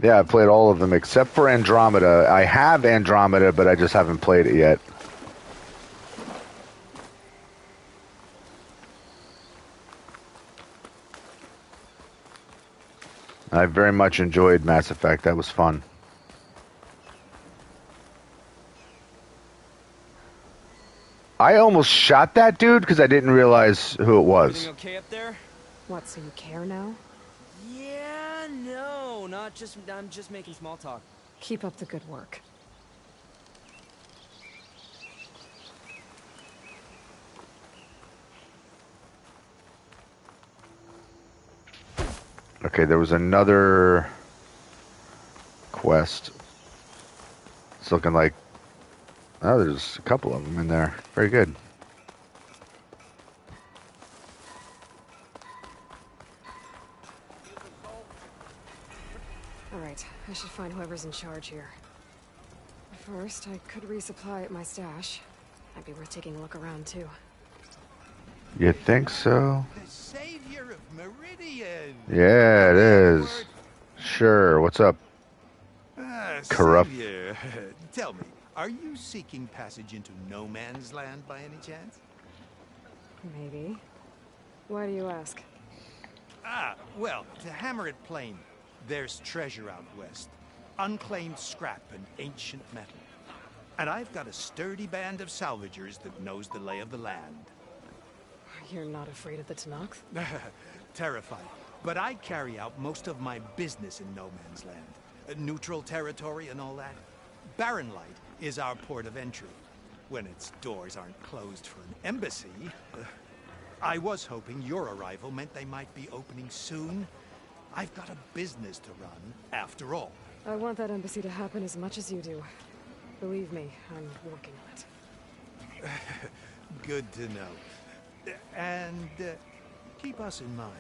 Yeah, I've played all of them except for Andromeda. I have Andromeda, but I just haven't played it yet. I very much enjoyed Mass Effect. That was fun. I almost shot that dude because I didn't realize who it was. Everything okay up there? What, so you care now? Yeah, no, not just. I'm just making small talk. Keep up the good work. Okay, there was another quest. It's looking like... Oh, there's a couple of them in there. Very good. Alright, I should find whoever's in charge here. First, I could resupply at my stash. Might be worth taking a look around, too. You think so? The savior of Meridian. Yeah, it is. Sure, what's up? Corrupt. Savior, tell me, are you seeking passage into no man's land by any chance? Maybe. Why do you ask? Ah, well, to hammer it plain, there's treasure out west. Unclaimed scrap and ancient metal. And I've got a sturdy band of salvagers that knows the lay of the land. You're not afraid of the Tanakh? Terrified. But I carry out most of my business in no man's land. Neutral territory and all that. Barren Light is our port of entry. When its doors aren't closed for an embassy. I was hoping your arrival meant they might be opening soon. I've got a business to run, after all. I want that embassy to happen as much as you do. Believe me, I'm working on it. Good to know. And keep us in mind.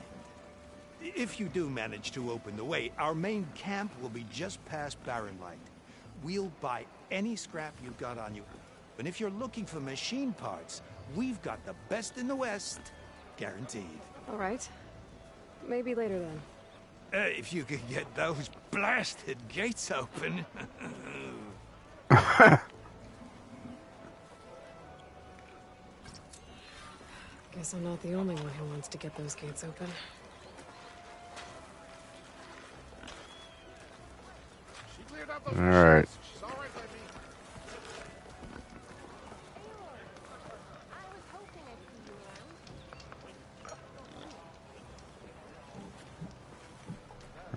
If you do manage to open the way, our main camp will be just past Barren Light. We'll buy any scrap you've got on you. And if you're looking for machine parts, we've got the best in the West. Guaranteed. All right. Maybe later then. If you could get those blasted gates open. Guess I'm not the only one who wants to get those gates open. All right.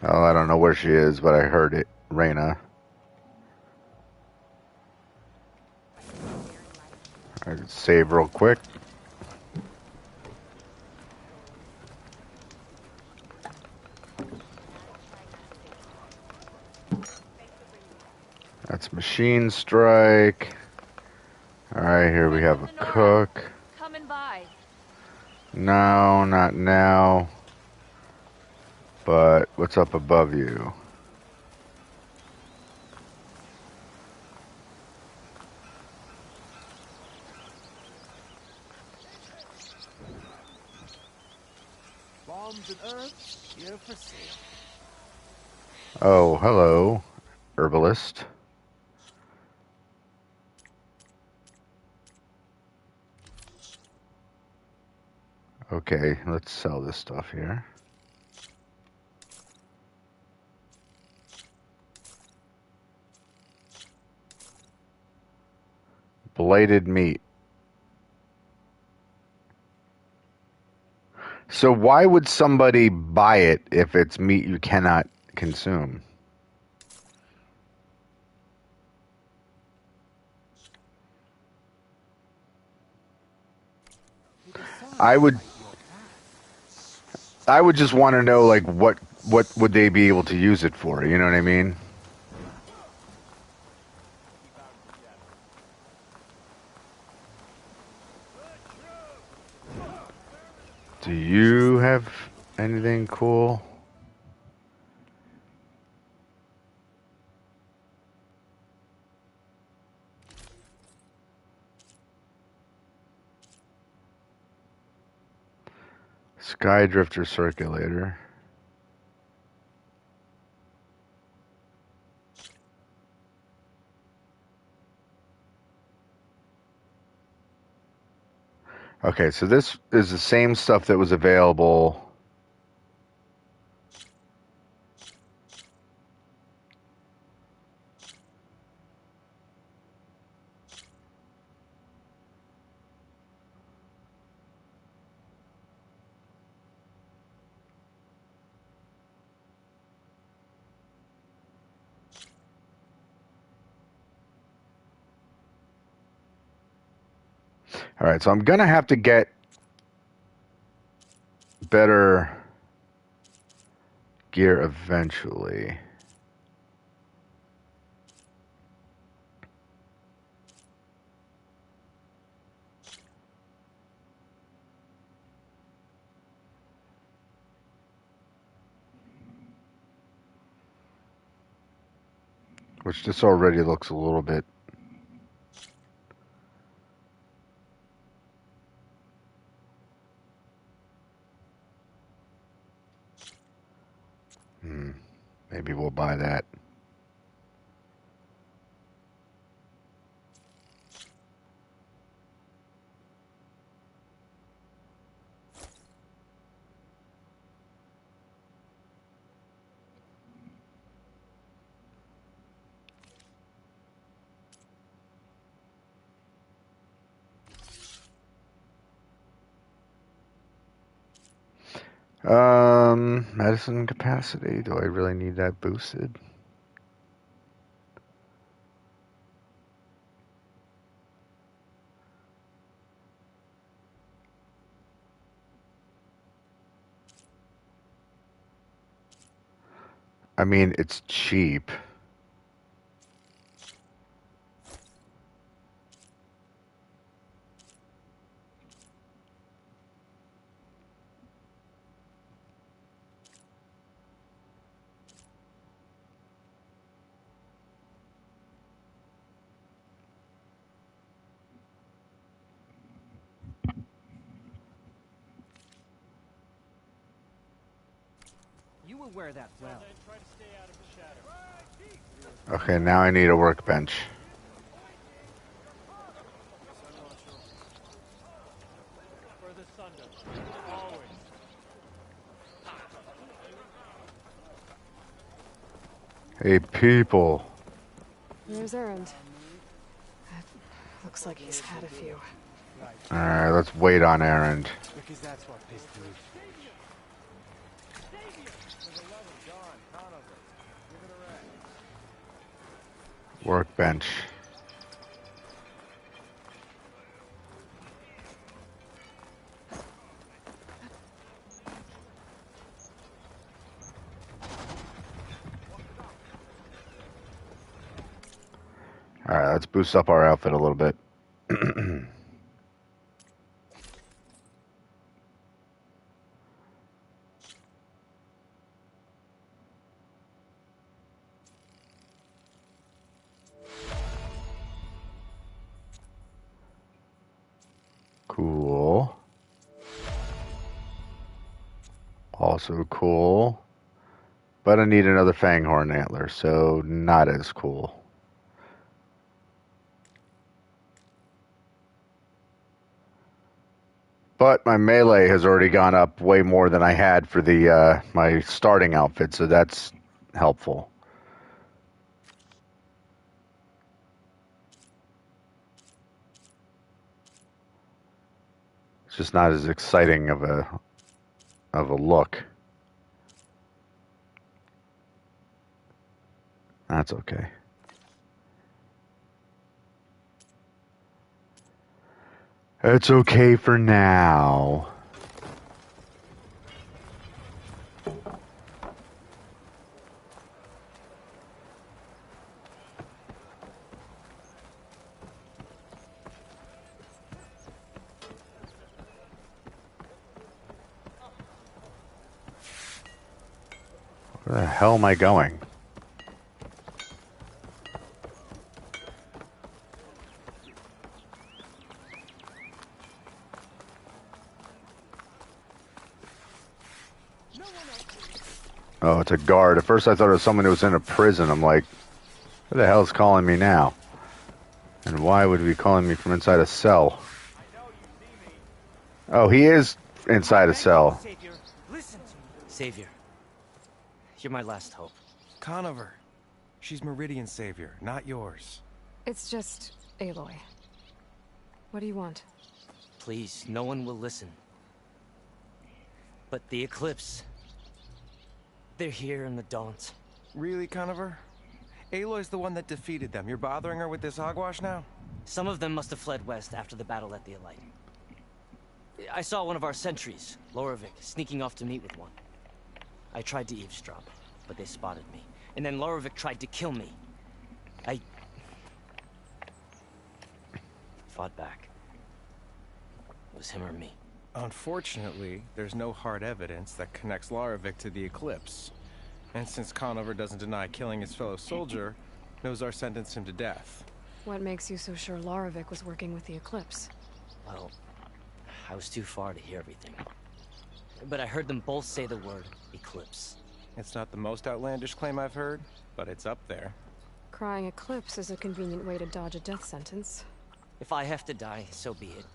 Well, I don't know where she is, but I heard it. Reyna. I could save real quick. That's Machine Strike. Alright, here we have a cook. Coming by. No, not now. But what's up above you? Bombs and herbs here for sale. Oh, hello, herbalist. Okay, let's sell this stuff here. Blighted meat. So why would somebody buy it if it's meat you cannot consume? I would just want to know, like, what would they be able to use it for? You know what I mean? Do you have anything cool? Skydrifter circulator. Okay, so this is the same stuff that was available All right, so I'm gonna have to get better gear eventually. Which this already looks a little bit. Maybe we'll buy that. Medicine capacity. Do I really need that boosted? I mean, it's cheap. You will wear that well. Okay, now I need a workbench. Hey, people. There's Errand. Looks like he's had a few. Alright, let's wait on Errand. Because that's what pissed me. Workbench. Alright, let's boost up our outfit a little bit. Cool. Also cool. But I need another Fanghorn antler, so not as cool. But my melee has already gone up way more than I had for the my starting outfit, so that's helpful. It's just not as exciting of a look. That's okay. It's okay for now. Where the hell am I going? Oh, it's a guard. At first I thought it was someone who was in a prison. I'm like, who the hell is calling me now? And why would he be calling me from inside a cell? Oh, he is inside a cell. Savior, listen to me. Savior, you're my last hope. Conover. She's Meridian's savior, not yours. It's just Aloy. What do you want? Please, no one will listen. But the Eclipse... they're here in the Daunt. Really, Conover? Aloy's the one that defeated them. You're bothering her with this hogwash now? Some of them must have fled west after the battle at the Elite. I saw one of our sentries, Lorovic, sneaking off to meet with one. I tried to eavesdrop, but they spotted me. And then Lorovic tried to kill me. I fought back. It was him or me. Unfortunately, there's no hard evidence that connects Lorovic to the Eclipse. And since Conover doesn't deny killing his fellow soldier, Nozar sentenced him to death. What makes you so sure Lorovic was working with the Eclipse? Well, I was too far to hear everything. But I heard them both say the word Eclipse. It's not the most outlandish claim I've heard, but it's up there. Crying Eclipse is a convenient way to dodge a death sentence. If I have to die, so be it.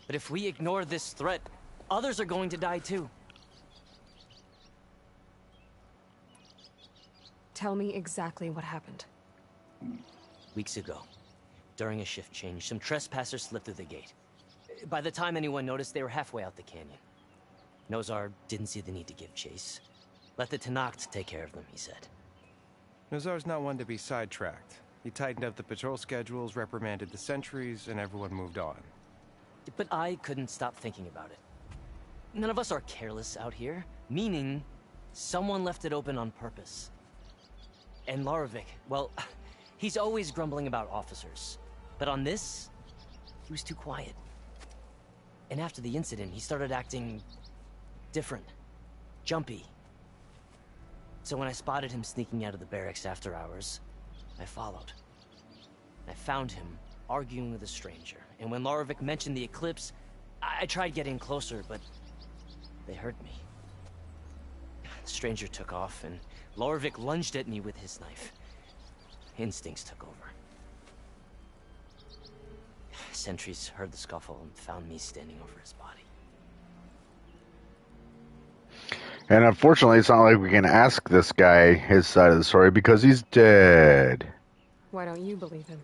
But if we ignore this threat, others are going to die too. Tell me exactly what happened. Weeks ago, during a shift change, some trespassers slipped through the gate. By the time anyone noticed, they were halfway out the canyon. Nozar didn't see the need to give chase. Let the Tenakth take care of them, he said. Nozar's not one to be sidetracked. He tightened up the patrol schedules, reprimanded the sentries, and everyone moved on. But I couldn't stop thinking about it. None of us are careless out here, meaning someone left it open on purpose. And Lorovic, well, he's always grumbling about officers. But on this, he was too quiet. And after the incident, he started acting different, jumpy. So when I spotted him sneaking out of the barracks after hours, I followed. I found him arguing with a stranger. And when Lorovic mentioned the Eclipse, I tried getting closer, but they heard me. The stranger took off, and Lorovic lunged at me with his knife. Instincts took over. Sentries heard the scuffle and found me standing over his body. And unfortunately, it's not like we can ask this guy his side of the story because he's dead. Why don't you believe him?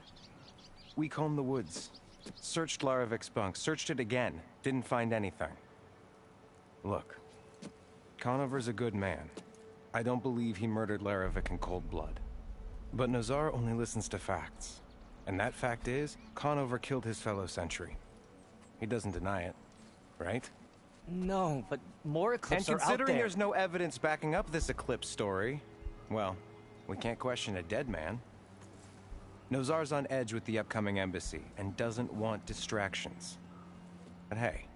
We combed the woods. Searched Larovic's bunk. Searched it again. Didn't find anything. Look. Conover's a good man. I don't believe he murdered Larovic in cold blood. But Nozar only listens to facts. And that fact is, Conover killed his fellow sentry. He doesn't deny it, right? No, but more Eclipse And are out considering there. there's no evidence backing up this Eclipse story, well, we can't question a dead man. Nozar's on edge with the upcoming embassy and doesn't want distractions. But hey,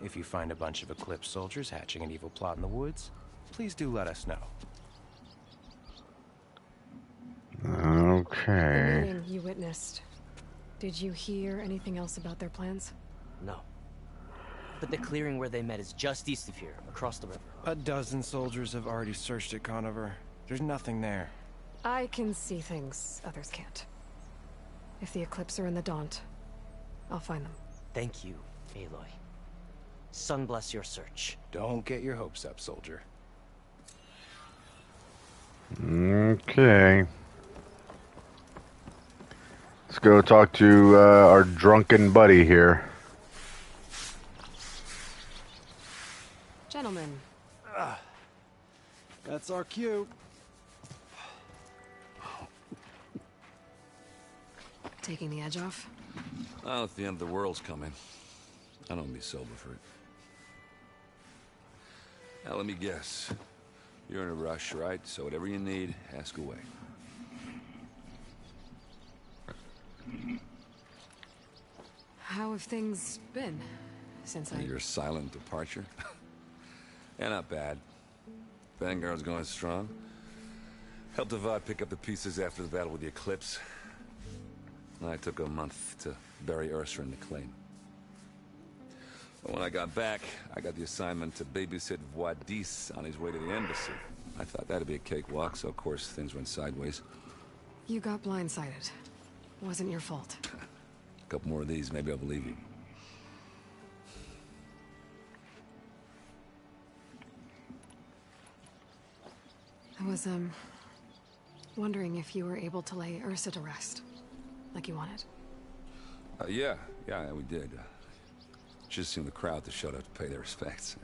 if you find a bunch of Eclipse soldiers hatching an evil plot in the woods, please do let us know. Okay. The meeting you witnessed. Did you hear anything else about their plans? No. But the clearing where they met is just east of here, across the river. A dozen soldiers have already searched it, Conover. There's nothing there. I can see things others can't. If the Eclipse are in the Daunt, I'll find them. Thank you, Aloy. Sun bless your search. Don't get your hopes up, soldier. Okay. Let's go talk to our drunken buddy here. Gentlemen. That's our cue. Taking the edge off? Well, if the end of the world's coming, I don't be sober for it. Now, let me guess. You're in a rush, right? So whatever you need, ask away. How have things been since Your silent departure? Yeah, not bad. Vanguard's going strong. Helped Avad pick up the pieces after the battle with the Eclipse. I took a month to bury Ursa in the claim. But when I got back, I got the assignment to babysit Voidis on his way to the embassy. I thought that'd be a cakewalk, so of course things went sideways. You got blindsided. Wasn't your fault. A couple more of these, maybe I'll believe you. I was, wondering if you were able to lay Ursa to rest, like you wanted. Yeah, we did. Just seemed the crowd that showed up to pay their respects.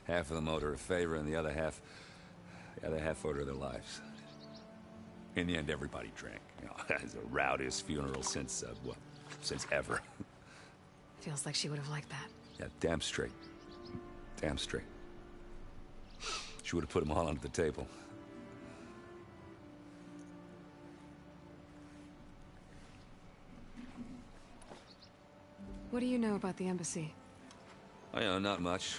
Half of them owed her a favor, and the other half owed her their lives. In the end, everybody drank. It's the rowdiest funeral since, since ever. Feels like she would have liked that. Yeah, damn straight. Damn straight. She would have put them all under the table. What do you know about the embassy? Not much.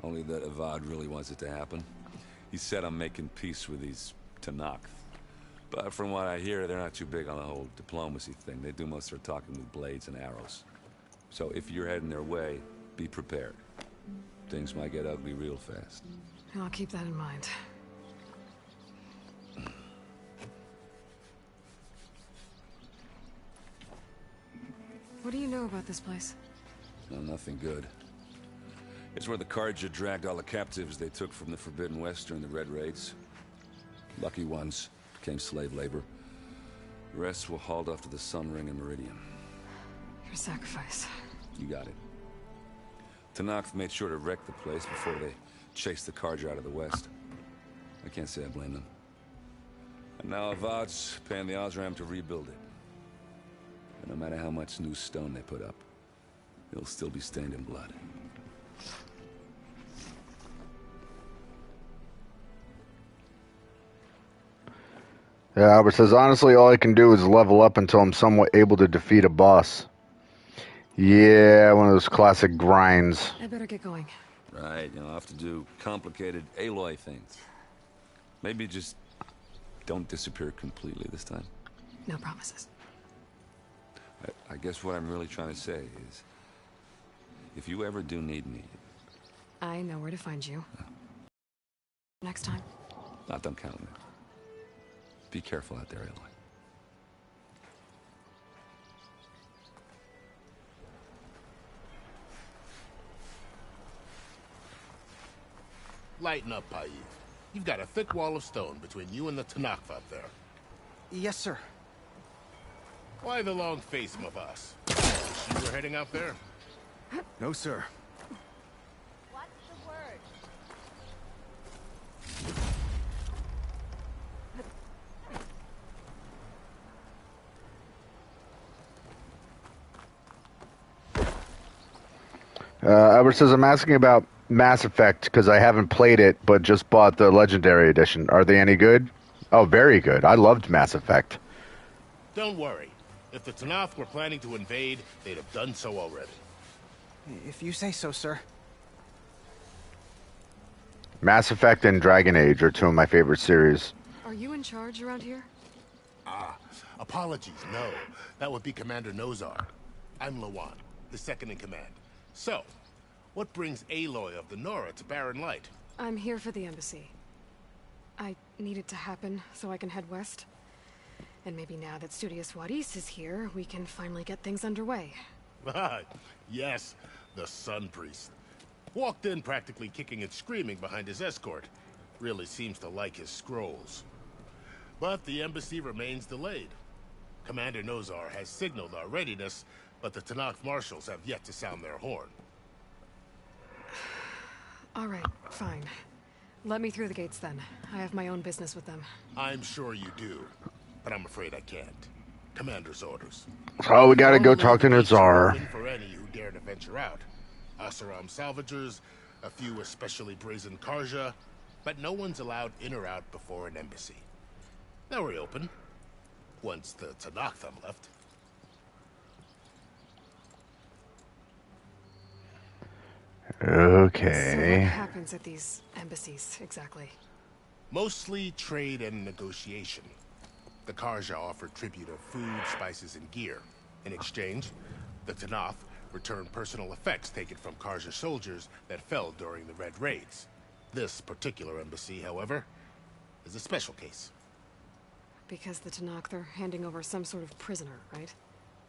Only that Avad really wants it to happen. He said I'm making peace with these Tanakh. But from what I hear, they're not too big on the whole diplomacy thing. They do most of their talking with blades and arrows. So if you're heading their way, be prepared. Things might get ugly real fast. I'll keep that in mind. What do you know about this place? No, nothing good. It's where the Carja dragged all the captives they took from the Forbidden West during the Red Raids. Lucky ones became slave labor. The rest were hauled off to the Sun Ring and Meridian. Your sacrifice. You got it. Tanakh made sure to wreck the place before they chased the Carja out of the West. I can't say I blame them. And now Avad's paying the Osram to rebuild it. And no matter how much new stone they put up, it'll still be stained in blood. Yeah, Albert says, honestly, all I can do is level up until I'm somewhat able to defeat a boss. Yeah, one of those classic grinds. I better get going. Right, I'll have to do complicated Aloy things. Maybe just don't disappear completely this time. No promises. I guess what I'm really trying to say is, if you ever do need me... I know where to find you. Next time. Not done counting it. Be careful out there, Aloy. Lighten up, Paiv. You've got a thick wall of stone between you and the Tanakh up there. Yes, sir. Why the long face, my boss? You were heading out there? No, sir. What's the word? Albert says, I'm asking about Mass Effect because I haven't played it, but just bought the Legendary Edition. Are they any good? Oh, very good. I loved Mass Effect. Don't worry. If the Tanakh were planning to invade, they'd have done so already. If you say so, sir. Mass Effect and Dragon Age are two of my favorite series. Are you in charge around here? Apologies, no. That would be Commander Nozar. I'm Lawan, his second in command. So, what brings Aloy of the Nora to Barren Light? I'm here for the embassy. I need it to happen so I can head west. And maybe now that Studious Wadis is here, we can finally get things underway. Yes, the Sun Priest. Walked in practically kicking and screaming behind his escort. Really seems to like his scrolls. But the embassy remains delayed. Commander Nozar has signaled our readiness, but the Tanakh marshals have yet to sound their horn. All right, fine. Let me through the gates then. I have my own business with them. I'm sure you do, but I'm afraid I can't. Commander's orders. Oh, we gotta go talk to Nazar. Open for any who dare to venture out. Asaram salvagers, a few especially brazen Karja, but no one's allowed in or out before an embassy. They'll reopen once the Tanakh have left. Okay. So what happens at these embassies, exactly? Mostly trade and negotiation. The Karja offer tribute of food, spices, and gear. In exchange, the Tanakh return personal effects taken from Karja soldiers that fell during the Red Raids. This particular embassy, however, is a special case. Because the Tanakh are handing over some sort of prisoner, right?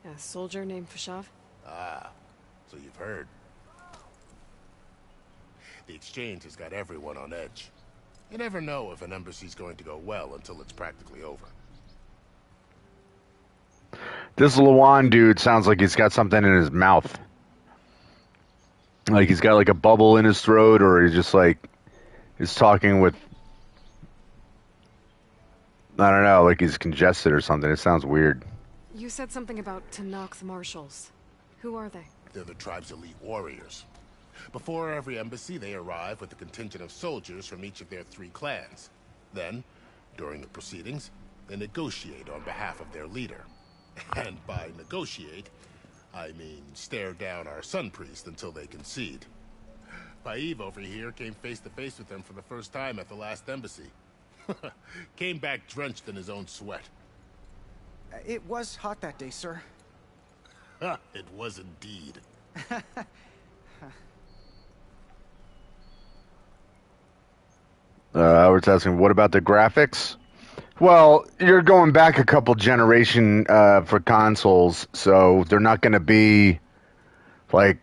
A soldier named Fashav? Ah, so you've heard. The exchange has got everyone on edge. You never know if an embassy's going to go well until it's practically over. This Lawan dude sounds like he's got something in his mouth. Like he's got like a bubble in his throat, or he's just like, he's talking with I don't know, like he's congested or something. It sounds weird. You said something about Tanakh marshals. Who are they? They're the tribe's elite warriors. Before every embassy, they arrive with a contingent of soldiers from each of their 3 clans. Then, during the proceedings, they negotiate on behalf of their leader. And by negotiate, I mean stare down our sun priest until they concede. Paiv over here came face to face with them for the first time at the last embassy. Came back drenched in his own sweat. It was hot that day, sir. It was indeed. We're asking, what about the graphics? Well, you're going back a couple generation for consoles, so they're not going to be like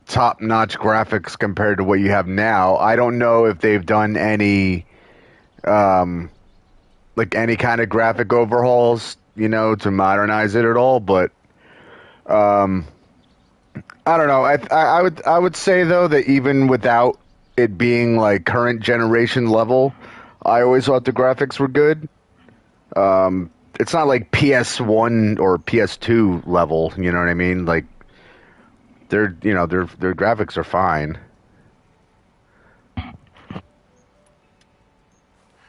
top-notch graphics compared to what you have now. I don't know if they've done any like any kind of graphic overhauls, you know, to modernize it at all, but I don't know. I would say though that even without it being like current generation level, I always thought the graphics were good. It's not like PS1 or PS2 level, you know what I mean? Like their graphics are fine.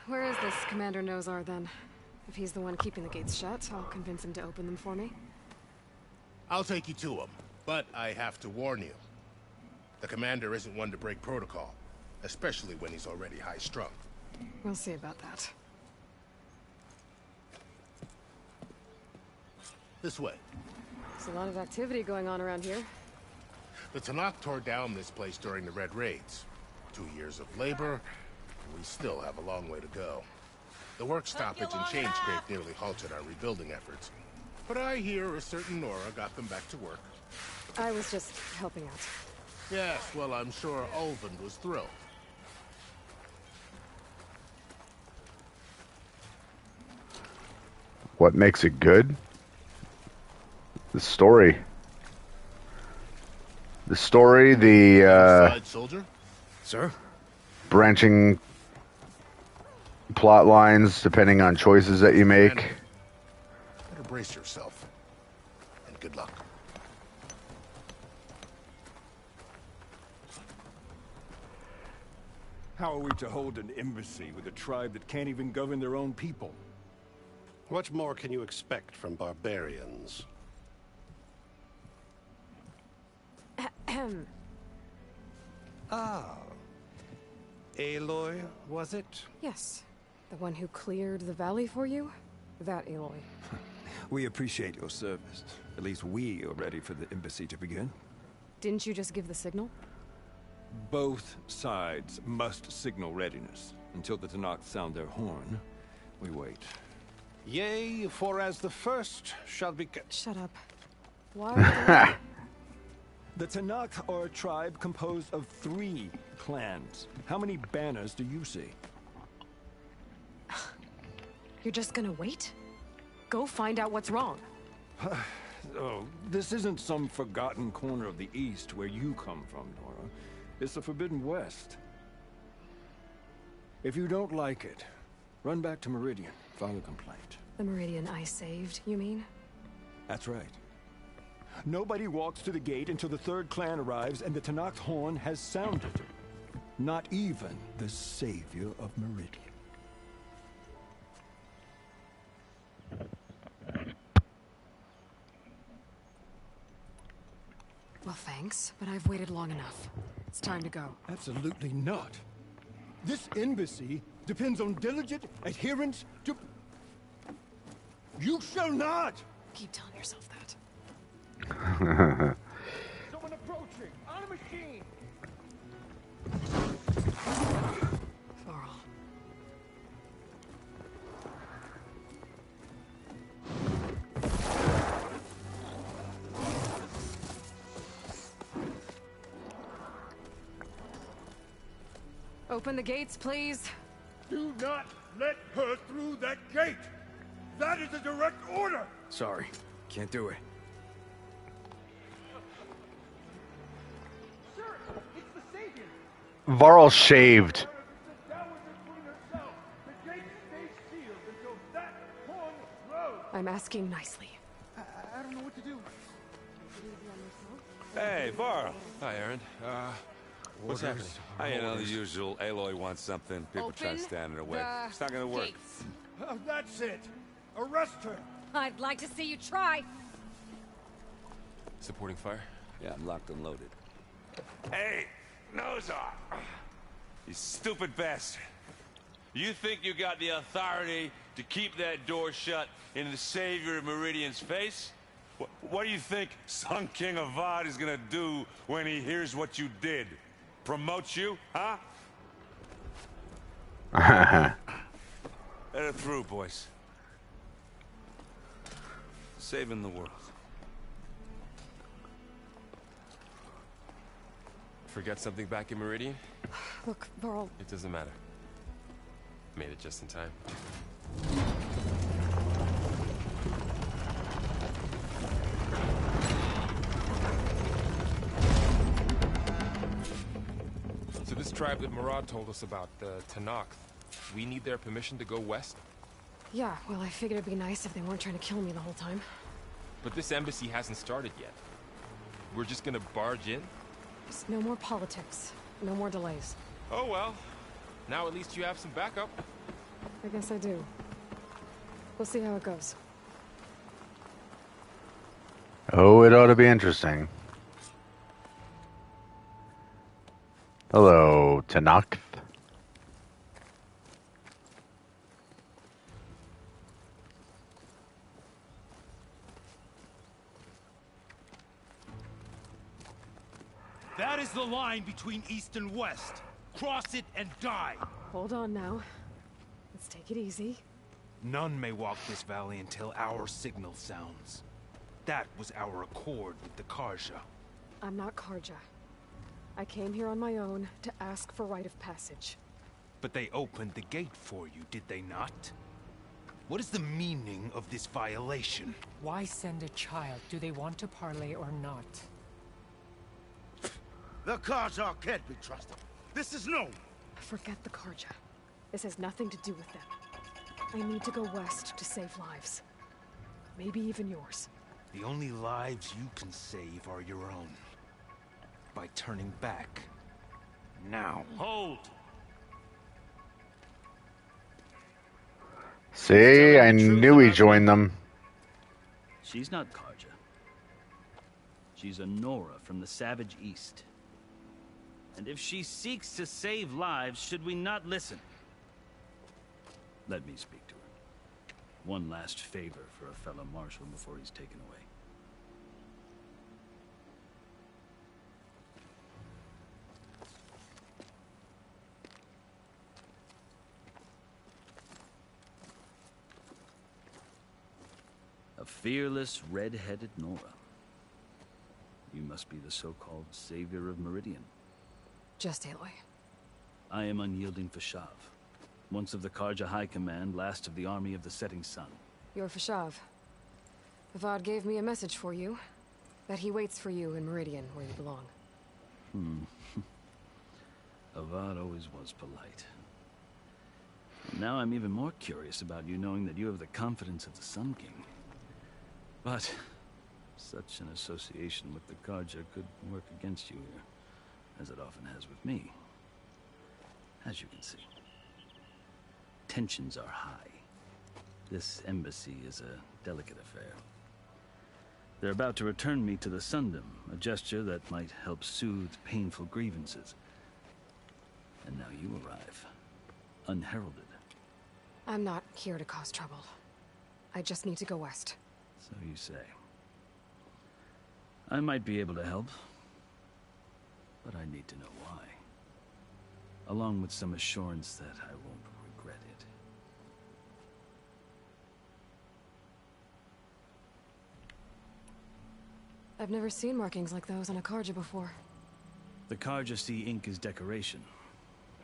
Where is this Commander Nozar, then? If he's the one keeping the gates shut, I'll convince him to open them for me. I'll take you to him, but I have to warn you. The commander isn't one to break protocol, especially when he's already high-strung. We'll see about that. This way. There's a lot of activity going on around here. The Tanakh tore down this place during the Red Raids. 2 years of labor, and we still have a long way to go. The work stoppage and change scrape nearly halted our rebuilding efforts. But I hear a certain Nora got them back to work. I was just helping out. Yes, well, I'm sure Ulvund was thrilled. What makes it good? The story. The story, the soldier? Sir? branching plot lines depending on choices that you make. Better brace yourself. And good luck. How are we to hold an embassy with a tribe that can't even govern their own people? What more can you expect from barbarians? Ah. Aloy, was it? Yes. The one who cleared the valley for you? That Aloy. We appreciate your service. At least we are ready for the embassy to begin. Didn't you just give the signal? Both sides must signal readiness. Until the Tanakh sound their horn, we wait. Yea, for as the first shall be... Shut up. Why? The Tanakh are a tribe composed of 3 clans. How many banners do you see? You're just gonna wait? Go find out what's wrong. Oh, this isn't some forgotten corner of the East where you come from, Nora. It's the Forbidden West. If you don't like it, run back to Meridian, file a complaint. The Meridian I saved, you mean? That's right. Nobody walks to the gate until the 3rd clan arrives and the Tanakh's horn has sounded. Not even the savior of Meridian. Well, thanks, but I've waited long enough. It's time to go. Absolutely not. This embassy depends on diligent adherence to... You shall not! Keep telling yourself that. Someone approaching! On a machine! Varl. Open the gates, please. Do not let her through that gate! That is a direct order! Sorry, can't do it. Sir, it's the savior! Varl shaved. The gate stays sealed until that I'm asking nicely. I don't know what to do. Hey, Varl. Hi, Aaron. What's happening? You know, the usual. Aloy wants something. People try to stand in her way. It's not gonna work. That's it. Arrest her. I'd like to see you try. Supporting fire? Yeah, I'm locked and loaded. Hey, nose off! You stupid bastard. You think you got the authority to keep that door shut in the Savior of Meridian's face? What do you think Sun King Avad is gonna do when he hears what you did? Promote you, huh? Let it through, boys. Saving the world. Forget something back in Meridian? Look, Varl. It doesn't matter. Made it just in time. So this tribe that Murad told us about, the Tanakh, we need their permission to go west? Yeah, well, I figured it'd be nice if they weren't trying to kill me the whole time. But this embassy hasn't started yet. We're just gonna barge in? Just no more politics. No more delays. Oh well. Now at least you have some backup. I guess I do. We'll see how it goes. Oh, it ought to be interesting. Hello, Tanakh. That is the line between East and West. Cross it and die. Hold on now. Let's take it easy. None may walk this valley until our signal sounds. That was our accord with the Karja. I'm not Karja. I came here on my own to ask for rite of passage. But they opened the gate for you, did they not? What is the meaning of this violation? Why send a child? Do they want to parley or not? The Karja can't be trusted. This is known. Forget the Karja. This has nothing to do with them. I need to go west to save lives. Maybe even yours. The only lives you can save are your own. By turning back. Now. Hold! See, I knew he joined them. She's not Karja. She's a Nora from the Savage East. And if she seeks to save lives, should we not listen? Let me speak to her. One last favor for a fellow marshal before he's taken away. A fearless, red-headed Nora. You must be the so-called savior of Meridian. Just Aloy. I am unyielding Fashav. Once of the Karja High Command, last of the army of the Setting Sun. You're Fashav. Avad gave me a message for you. That he waits for you in Meridian, where you belong. Avad always was polite. Now I'm even more curious about you knowing that you have the confidence of the Sun King. But such an association with the Karja could work against you here, as it often has with me. As you can see. Tensions are high. This embassy is a delicate affair. They're about to return me to the Sundom, a gesture that might help soothe painful grievances. And now you arrive, unheralded. I'm not here to cause trouble. I just need to go west. So you say. I might be able to help, but I need to know why. Along with some assurance that I won't regret it. I've never seen markings like those on a Karja before. The Karja see ink as decoration.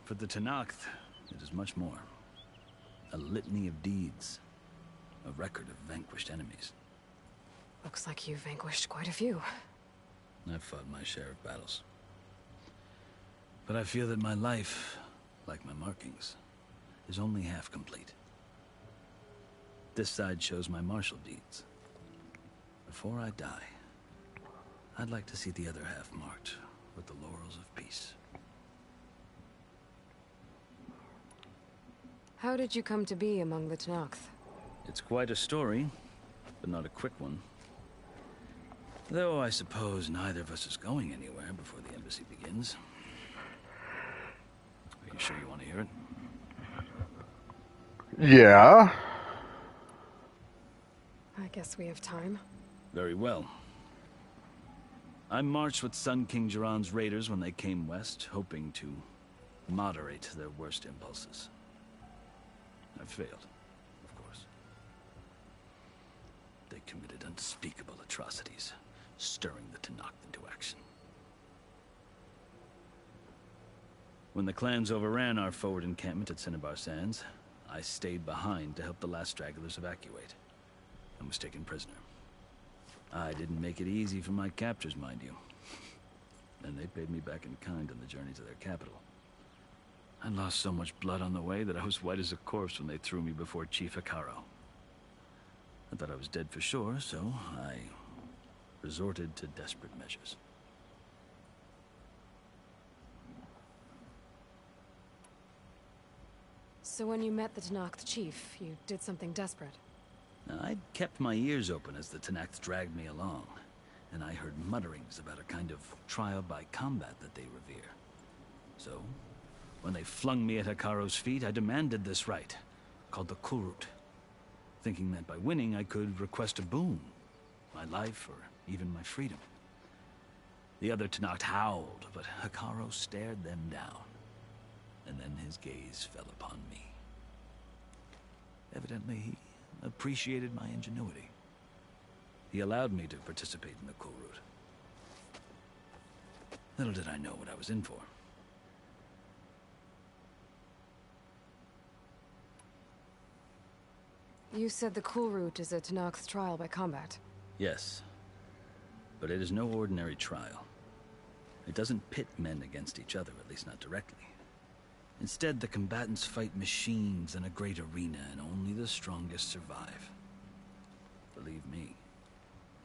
For the Tanakh, it is much more. A litany of deeds. A record of vanquished enemies. Looks like you've vanquished quite a few. I've fought my share of battles. But I feel that my life, like my markings, is only half complete. This side shows my martial deeds. Before I die, I'd like to see the other half marked with the laurels of peace. How did you come to be among the Tenakth? It's quite a story, but not a quick one. Though I suppose neither of us is going anywhere before the embassy begins. Are you sure you want to hear it? Yeah. I guess we have time. Very well. I marched with Sun King Jiran's raiders when they came west, hoping to moderate their worst impulses. I failed, of course. They committed unspeakable atrocities, stirring the Tenakth into action. When the clans overran our forward encampment at Cinnabar Sands, I stayed behind to help the last stragglers evacuate, and was taken prisoner. I didn't make it easy for my captors, mind you. And they paid me back in kind on the journey to their capital. I lost so much blood on the way that I was white as a corpse when they threw me before Chief Hekaro. I thought I was dead for sure, so I resorted to desperate measures. So when you met the Tenakth chief, you did something desperate? I'd kept my ears open as the Tenakth dragged me along, and I heard mutterings about a kind of trial by combat that they revere. So, when they flung me at Hekaro's feet, I demanded this right, called the Kulrut, thinking that by winning I could request a boon, my life or even my freedom. The other Tenakth howled, but Hekaro stared them down, and then his gaze fell upon me. Evidently, he appreciated my ingenuity. He allowed me to participate in the Kulrut. Little did I know what I was in for. You said the Kulrut is a Tenakth trial by combat. Yes, but it is no ordinary trial. It doesn't pit men against each other, at least not directly. Instead, the combatants fight machines in a great arena, and only the strongest survive. Believe me,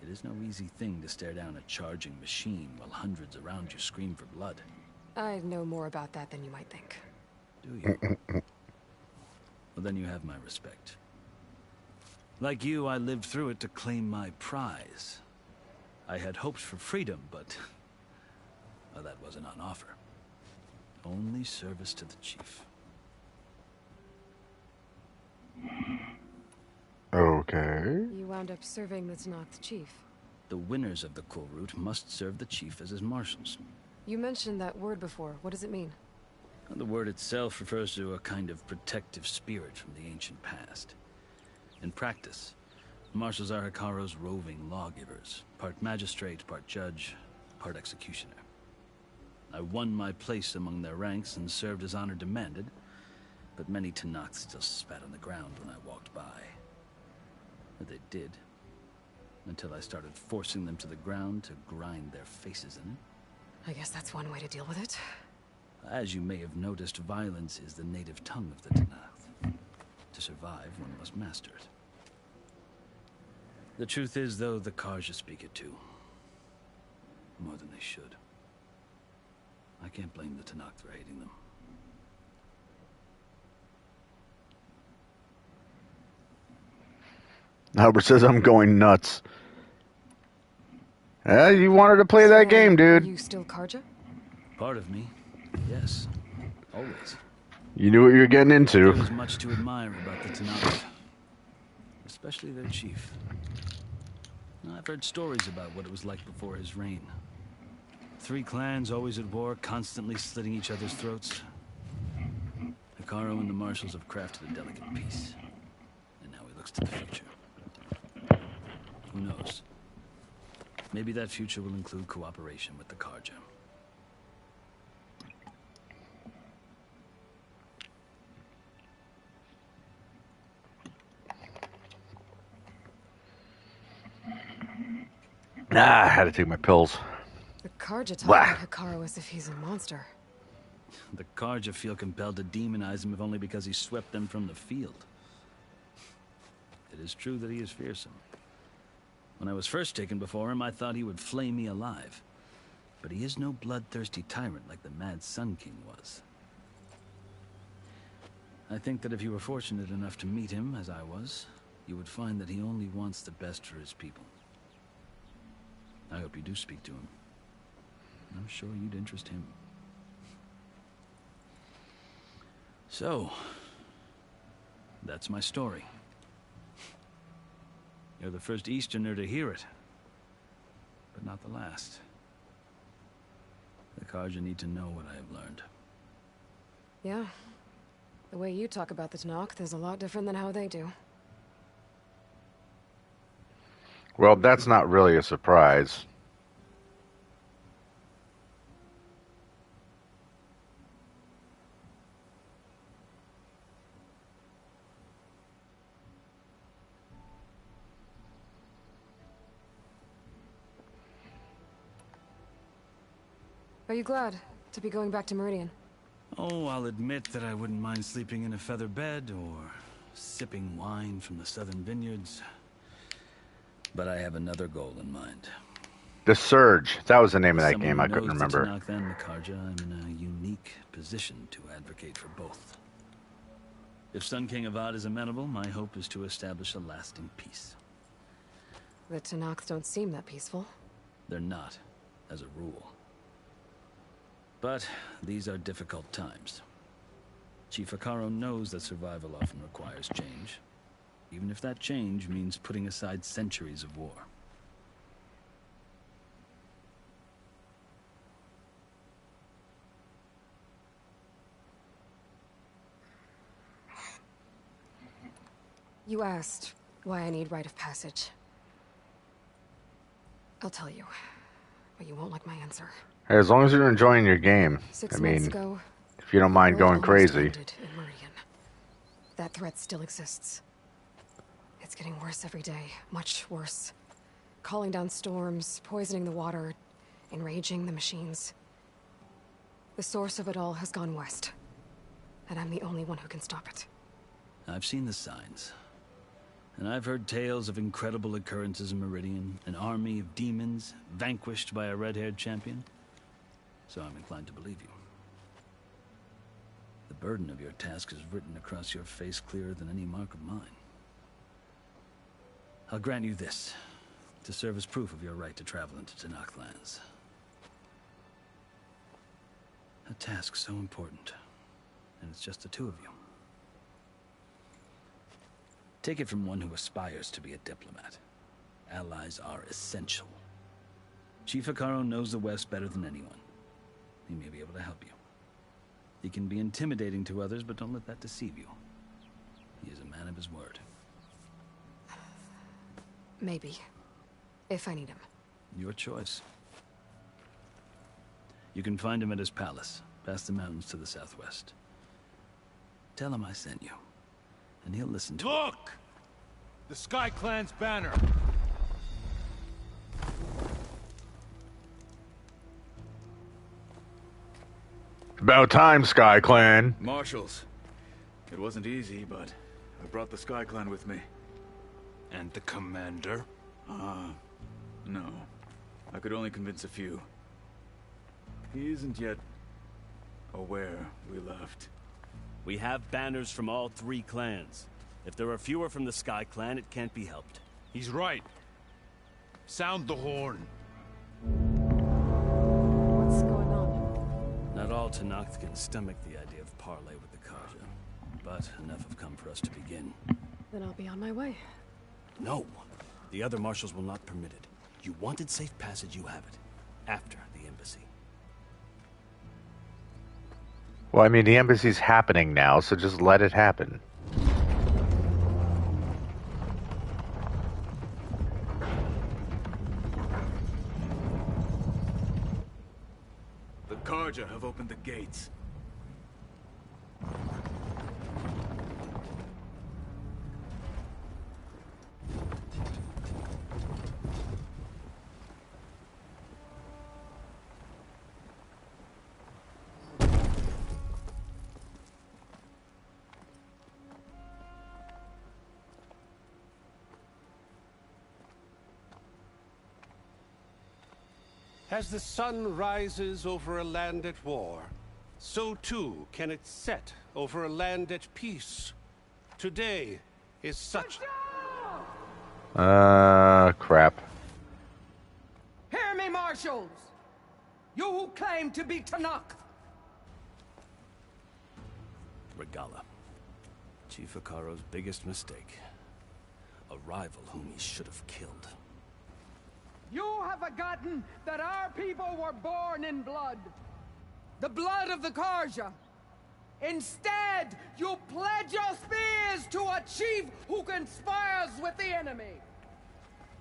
it is no easy thing to stare down a charging machine while hundreds around you scream for blood. I know more about that than you might think. Do you? Well, then you have my respect. Like you, I lived through it to claim my prize. I had hoped for freedom, but well, that wasn't on offer. Only service to the chief. Okay. You wound up serving the Tenakth chief. The winners of the Kulrut must serve the chief as his marshals. You mentioned that word before. What does it mean? The word itself refers to a kind of protective spirit from the ancient past. In practice, marshals are Hekaro's roving lawgivers, part magistrate, part judge, part executioner. I won my place among their ranks and served as honor demanded, but many Tenakth still spat on the ground when I walked by. But they did, until I started forcing them to the ground to grind their faces in it. I guess that's one way to deal with it. As you may have noticed, violence is the native tongue of the Tenakth. To survive, one must master it. The truth is, though, the Karja speak it too. More than they should. I can't blame the Tenakth for hating them. Albert says I'm going nuts. You wanted to play that game, dude. Are you still Karja? Part of me, yes. Always. You knew what you were getting into. There is much to admire about the Tenakth. Especially their chief. I've heard stories about what it was like before his reign. 3 clans always at war, constantly slitting each other's throats. Hekaro and the marshals have crafted a delicate peace. And now he looks to the future. Who knows? Maybe that future will include cooperation with the Karja. I had to take my pills. The Karja talk about Hekaro as if he's a monster. The Karja feel compelled to demonize him if only because he swept them from the field. It is true that he is fearsome. When I was first taken before him, I thought he would flay me alive. But he is no bloodthirsty tyrant like the Mad Sun King was. I think that if you were fortunate enough to meet him, as I was, you would find that he only wants the best for his people. I hope you do speak to him. I'm sure you'd interest him. So, that's my story. You're the first Easterner to hear it, but not the last. The Karja need to know what I have learned. Yeah. The way you talk about the Tanakh is a lot different than how they do. Well, that's not really a surprise. Are you glad to be going back to Meridian? Oh, I'll admit that I wouldn't mind sleeping in a feather bed or sipping wine from the southern vineyards. But I have another goal in mind. The Surge. That was the name of that Someone game. who I couldn't knows the remember. Tanakh and the Karja, I'm in a unique position to advocate for both. If Sun King Avad is amenable, my hope is to establish a lasting peace. The Tanakh don't seem that peaceful. They're not, as a rule. But these are difficult times. Chief Akaro knows that survival often requires change, even if that change means putting aside centuries of war. You asked why I need rite of passage. I'll tell you, but you won't like my answer. Hey, as long as you're enjoying your game. 6 I months mean, ago, if you don't mind the going world almost crazy. ended in Meridian. That threat still exists. It's getting worse every day, much worse. Calling down storms, poisoning the water, enraging the machines. The source of it all has gone west, and I'm the only one who can stop it. I've seen the signs. And I've heard tales of incredible occurrences in Meridian, an army of demons vanquished by a red-haired champion. So I'm inclined to believe you. The burden of your task is written across your face clearer than any mark of mine. I'll grant you this, to serve as proof of your right to travel into Tanakh lands. A task so important, and it's just the two of you. Take it from one who aspires to be a diplomat. Allies are essential. Chief Akaro knows the West better than anyone. He may be able to help you. He can be intimidating to others, but don't let that deceive you. He is a man of his word. Maybe. If I need him. Your choice. You can find him at his palace, past the mountains to the southwest. Tell him I sent you, and he'll listen to it. Look! The Sky Clan's banner. About time, Sky Clan. Marshals. It wasn't easy, but I brought the Sky Clan with me. And the commander? No. I could only convince a few. He isn't yet aware we left. We have banners from all 3 clans. If there are fewer from the Sky Clan, it can't be helped. He's right. Sound the horn. What's going on? Not all Tanakh can stomach the idea of parley with the Karja, but enough have come for us to begin. Then I'll be on my way. No. The other marshals will not permit it. You wanted safe passage, you have it. After the embassy. Well, I mean, the embassy's happening now, so just let it happen. The Karja have opened the gates. As the sun rises over a land at war, so too can it set over a land at peace. Today is such... Crap. Hear me, marshals! You who claim to be Tanakh! Regala. Chief Hikaro's biggest mistake. A rival whom he should have killed. You have forgotten that our people were born in blood. The blood of the Karja. Instead, you pledge your spears to a chief who conspires with the enemy.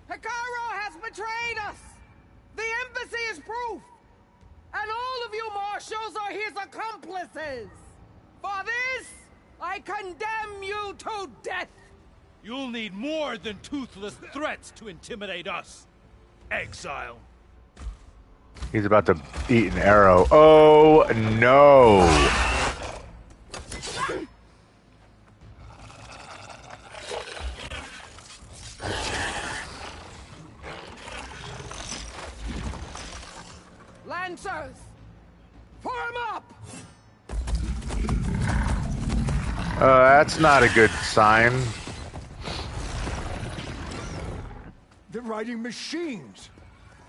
Hikaro has betrayed us! The embassy is proof! And all of you marshals are his accomplices! For this, I condemn you to death! You'll need more than toothless threats to intimidate us. Exile. He's about to eat an arrow. Oh, no. Lancers! Form up! That's not a good sign. They're riding machines.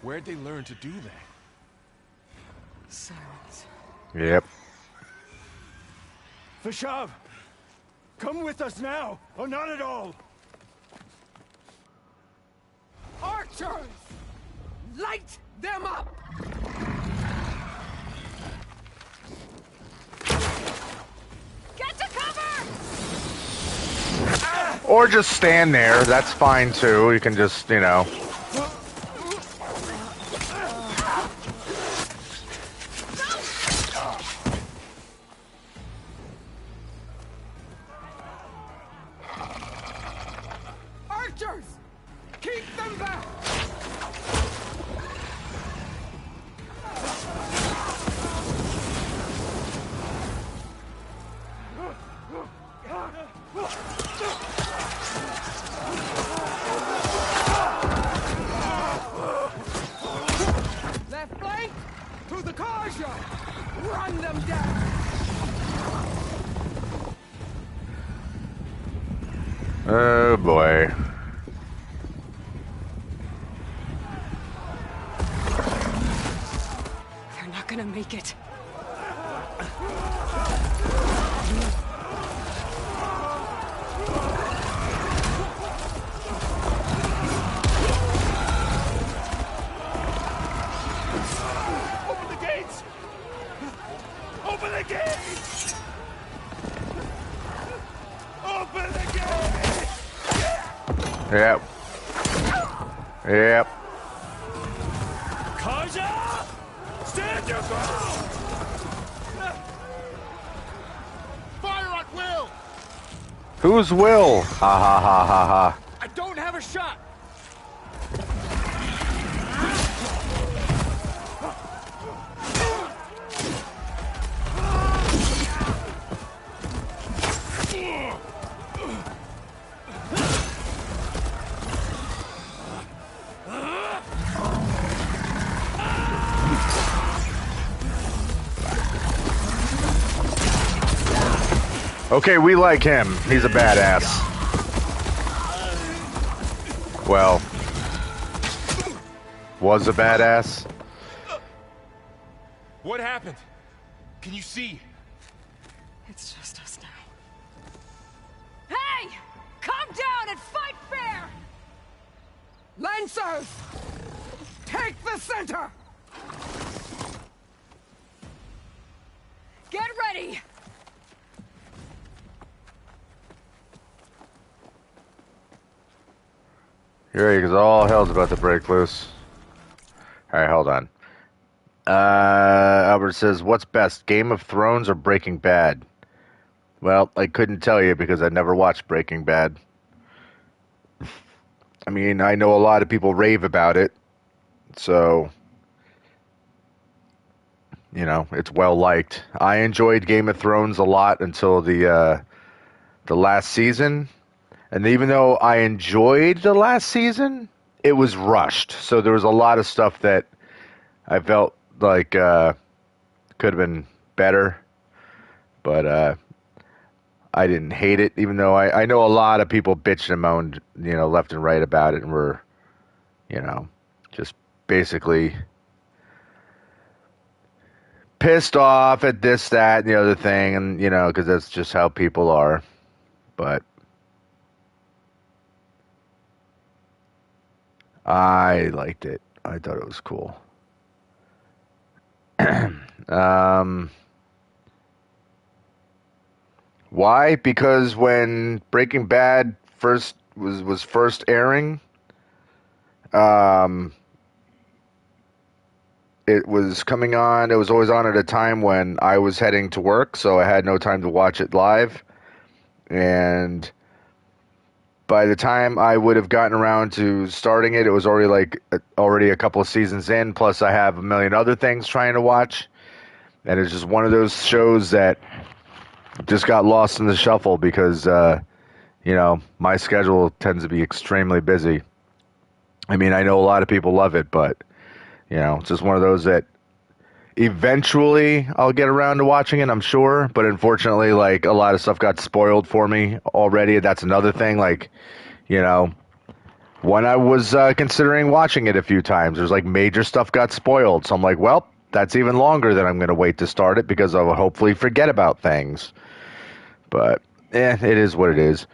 Where'd they learn to do that? Silence. Yep. Vashav, come with us now, or not at all. Archers! Light them up! Get to cover! Or just stand there. That's fine too. You can just, you know. Archers! Keep them back! Left flank to the Karja! Run them down! Oh boy. They're not gonna make it. Open the gates! Open the gates! Open the gates! Yep. Yep. Karja! Stand your ground! Fire at will! Who's Will? Ha ha ha ha ha. I don't have a shot! Okay, we like him. He's a badass. Well, was a badass. What happened? Can you see? It's just us now. Hey! Come down and fight fair! Lancers! Take the center! Get ready! You're right, because all hell's about to break loose. Alright, hold on. Albert says, what's best, Game of Thrones or Breaking Bad? Well, I couldn't tell you because I never watched Breaking Bad. I mean, I know a lot of people rave about it, so, you know, it's well liked. I enjoyed Game of Thrones a lot until the last season. And even though I enjoyed the last season, it was rushed. So there was a lot of stuff that I felt like could have been better, but I didn't hate it, even though I know a lot of people bitched and moaned, left and right about it, and were, just basically pissed off at this, that, and the other thing, and, because that's just how people are. But I liked it. I thought it was cool. Why? Because when Breaking Bad was first airing, it was coming on. It was always on at a time when I was heading to work, so I had no time to watch it live. And by the time I would have gotten around to starting it, it was already a couple of seasons in. Plus, I have a million other things trying to watch, and it's just one of those shows that just got lost in the shuffle because my schedule tends to be extremely busy. I mean, I know a lot of people love it, but it's just one of those that eventually I'll get around to watching it, I'm sure. But unfortunately, like, a lot of stuff got spoiled for me already. That's another thing. Like, when I was considering watching it a few times, there's like major stuff got spoiled. So I'm like, well, that's even longer than I'm going to wait to start it because I'll hopefully forget about things. But it is what it is.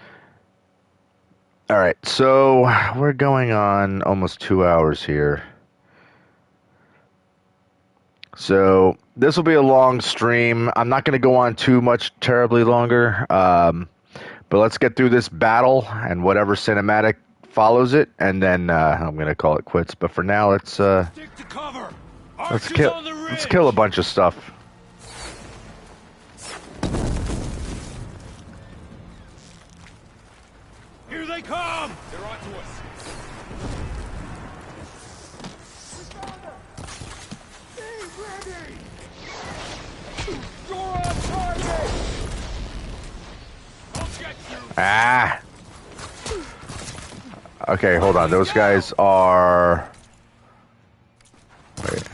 All right, so we're going on almost 2 hours here. So this will be a long stream. I'm not going to go on too much terribly longer, but let's get through this battle and whatever cinematic follows it, and then I'm going to call it quits. But for now, let's kill a bunch of stuff. Here they come! They're on to us. You're on target! Ah! Okay, hold on. Those guys are... Wait.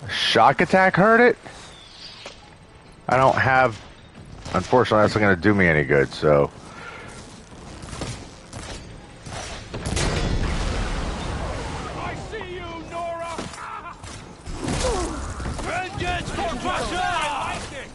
Shock attack hurt it? I don't have... Unfortunately, that's not going to do me any good, so... I see you, Nora! Vengeance for Russia! I like it!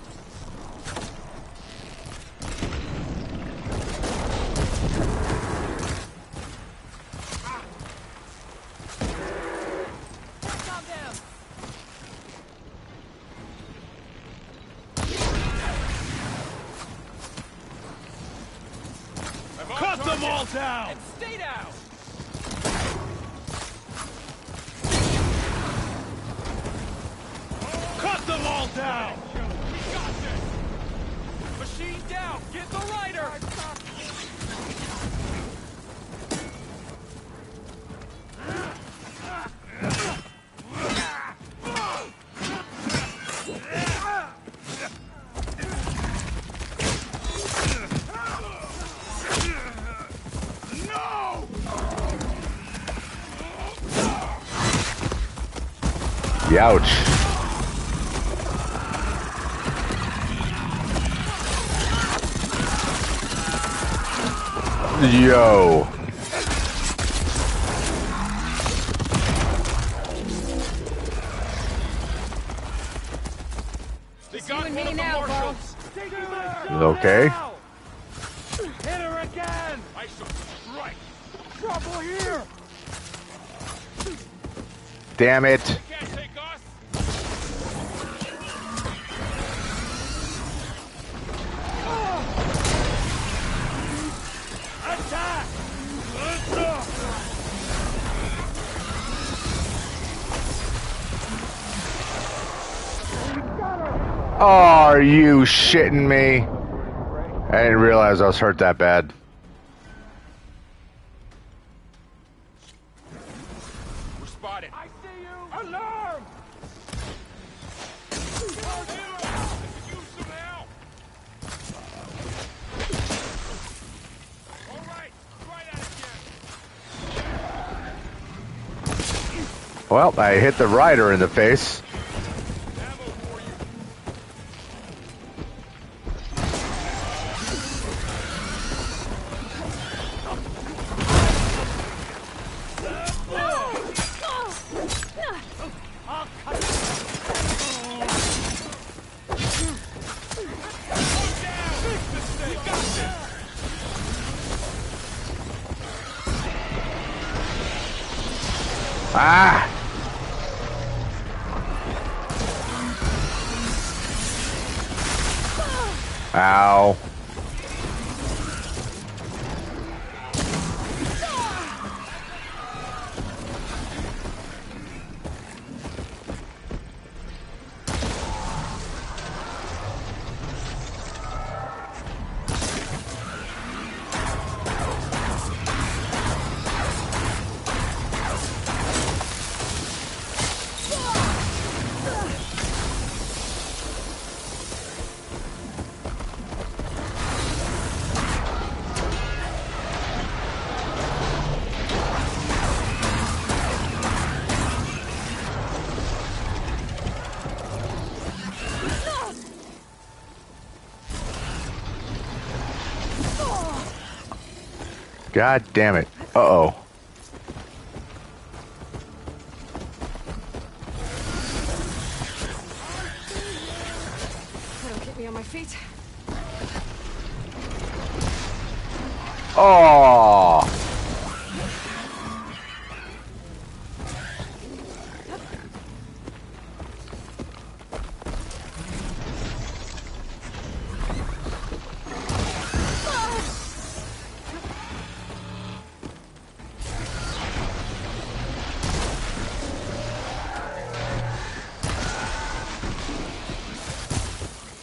Cut them all down! And stay down! Cut them all down! We got this! Machine down! Get the rider! Ouch. Yo. They got one of the marshals! Okay. Hit her again! I shall strike! Trouble here! Damn it. Can't take us! Attack! Are you shitting me? I didn't realize I was hurt that bad. We're spotted. I see you! Alarm! Use some help. All right, try that again. Well, I hit the rider in the face. Ah! Ow. God damn it. Uh-oh. That'll get me on my feet. Oh.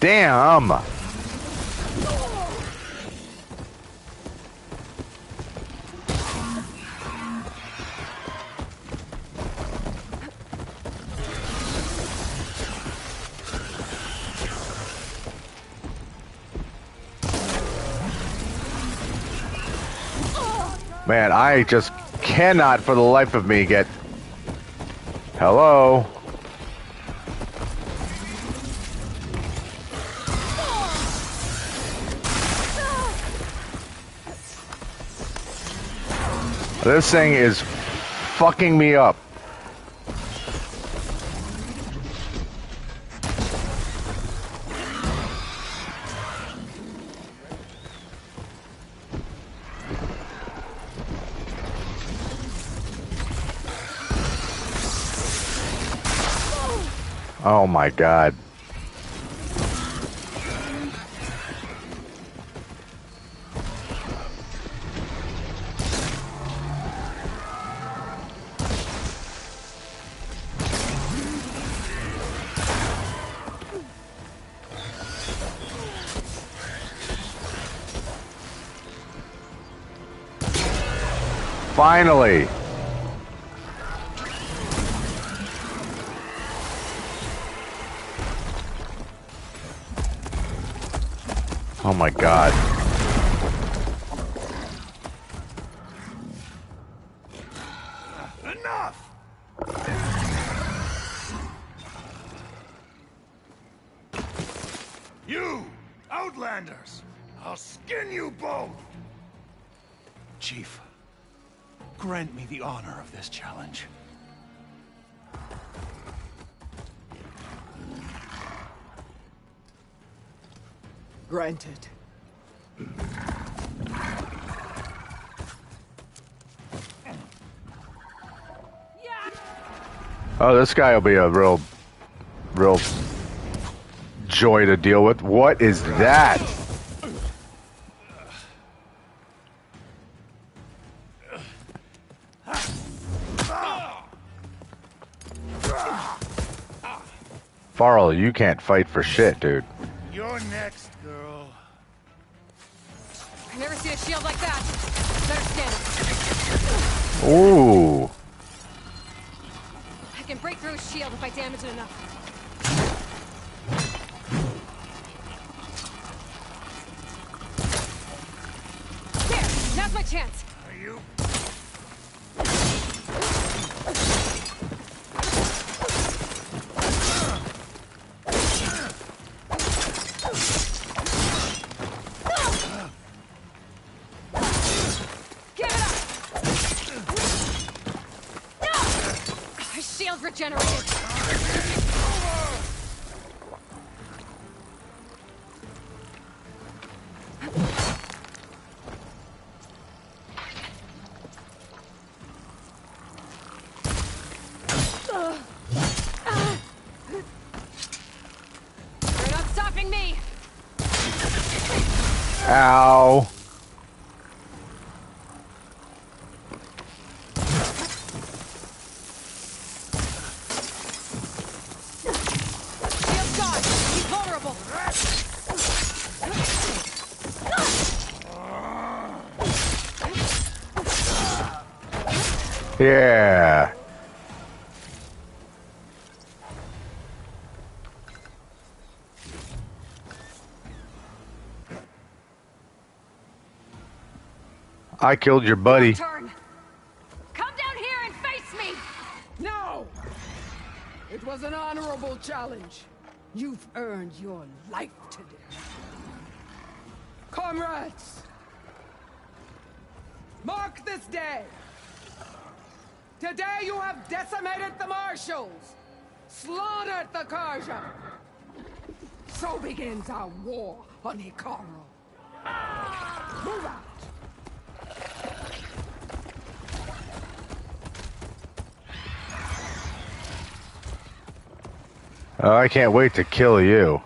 Damn. Man, I just cannot for the life of me get... Hello? This thing is fucking me up. Oh my God. Finally. Oh my God. Enough! You, Outlanders! I'll skin you both! Chief, grant me the honor of this challenge. Granted. Oh, this guy will be a real joy to deal with. What is that? Farrell, you can't fight for shit, dude. You're next, girl. I've never seen a shield like that. Better scan it. Ooh. shield if I damage it enough. There! Now's my chance! Are you? Shield regenerated. You're not stopping me. Ow. Yeah. I killed your buddy. Turn. Come down here and face me. No. It was an honorable challenge. You've earned your life today. Comrades, mark this day. Today you have decimated the marshals, slaughtered the Karja. So begins our war on Hikaru. Move out. Oh, I can't wait to kill you.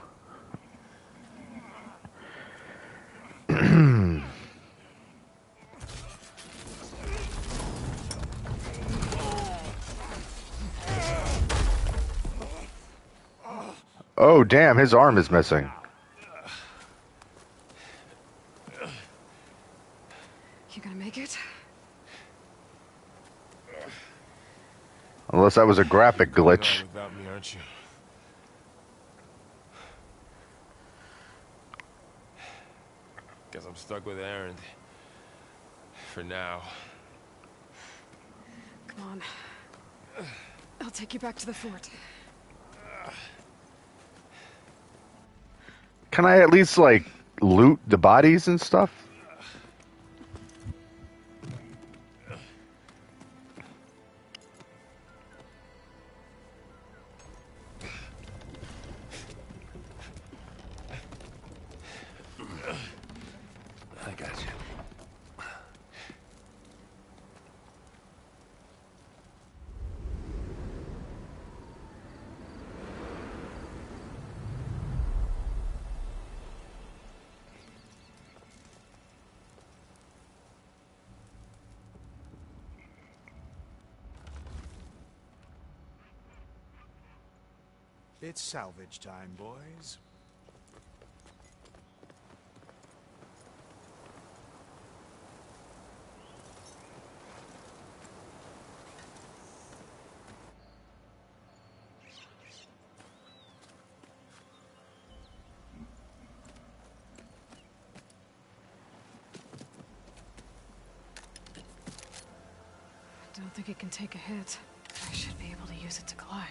Oh, damn, his arm is missing. You gonna make it? Unless that was a graphic glitch. Without me, aren't you? Guess I'm stuck with Aaron. For now. Come on. I'll take you back to the fort. Can I at least, like, loot the bodies and stuff? I got you. It's salvage time, boys. I don't think it can take a hit. I should be able to use it to glide.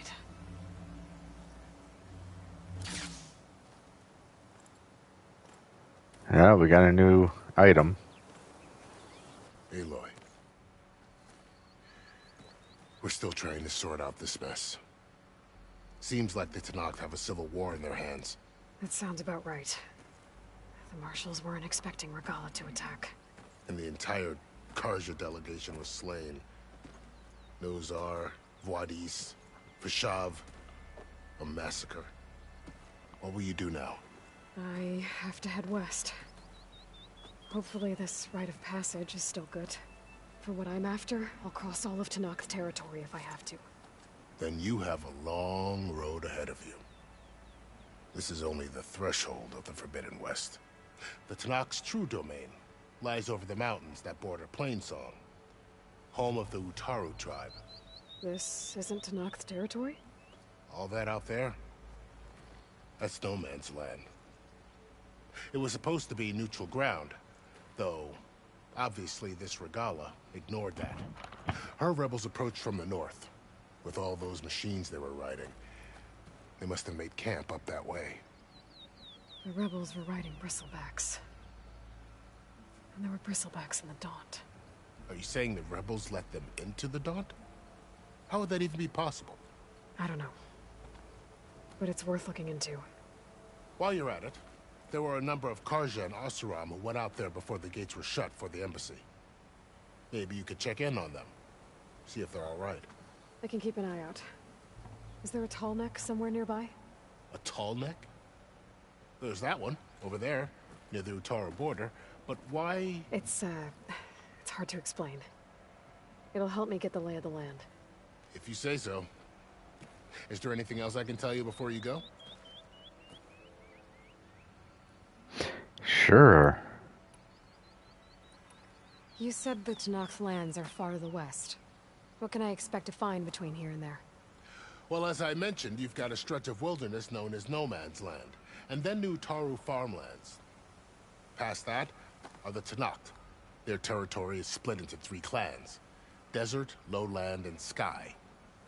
Yeah, we got a new item. Aloy. We're still trying to sort out this mess. Seems like the Tenakth have a civil war in their hands. That sounds about right. The marshals weren't expecting Regala to attack. And the entire Karja delegation was slain. Nozar, Vuadis, Vashav. A massacre. What will you do now? I have to head west. Hopefully this rite of passage is still good. For what I'm after, I'll cross all of Tenakth territory if I have to. Then you have a long road ahead of you. This is only the threshold of the Forbidden West. The Tenakth's true domain lies over the mountains that border Plainsong, home of the Utaru tribe. This isn't Tenakth territory? All that out there? That's no man's land. It was supposed to be neutral ground, though obviously this Regala ignored that. Her rebels approached from the north, with all those machines they were riding. They must have made camp up that way. The rebels were riding bristlebacks. And there were bristlebacks in the Daunt. Are you saying the rebels let them into the Daunt? How would that even be possible? I don't know. But it's worth looking into. While you're at it, there were a number of Karja and Oseram who went out there before the gates were shut for the embassy. Maybe you could check in on them. See if they're all right. I can keep an eye out. Is there a tall neck somewhere nearby? A tall neck? There's that one, over there, near the Utara border. But why? It's hard to explain. It'll help me get the lay of the land. If you say so. Is there anything else I can tell you before you go? Sure. You said the Tenakth lands are far to the west. What can I expect to find between here and there? Well, as I mentioned, you've got a stretch of wilderness known as No Man's Land, and then New Taru farmlands. Past that are the Tenakth. Their territory is split into 3 clans: Desert, Lowland, and Sky.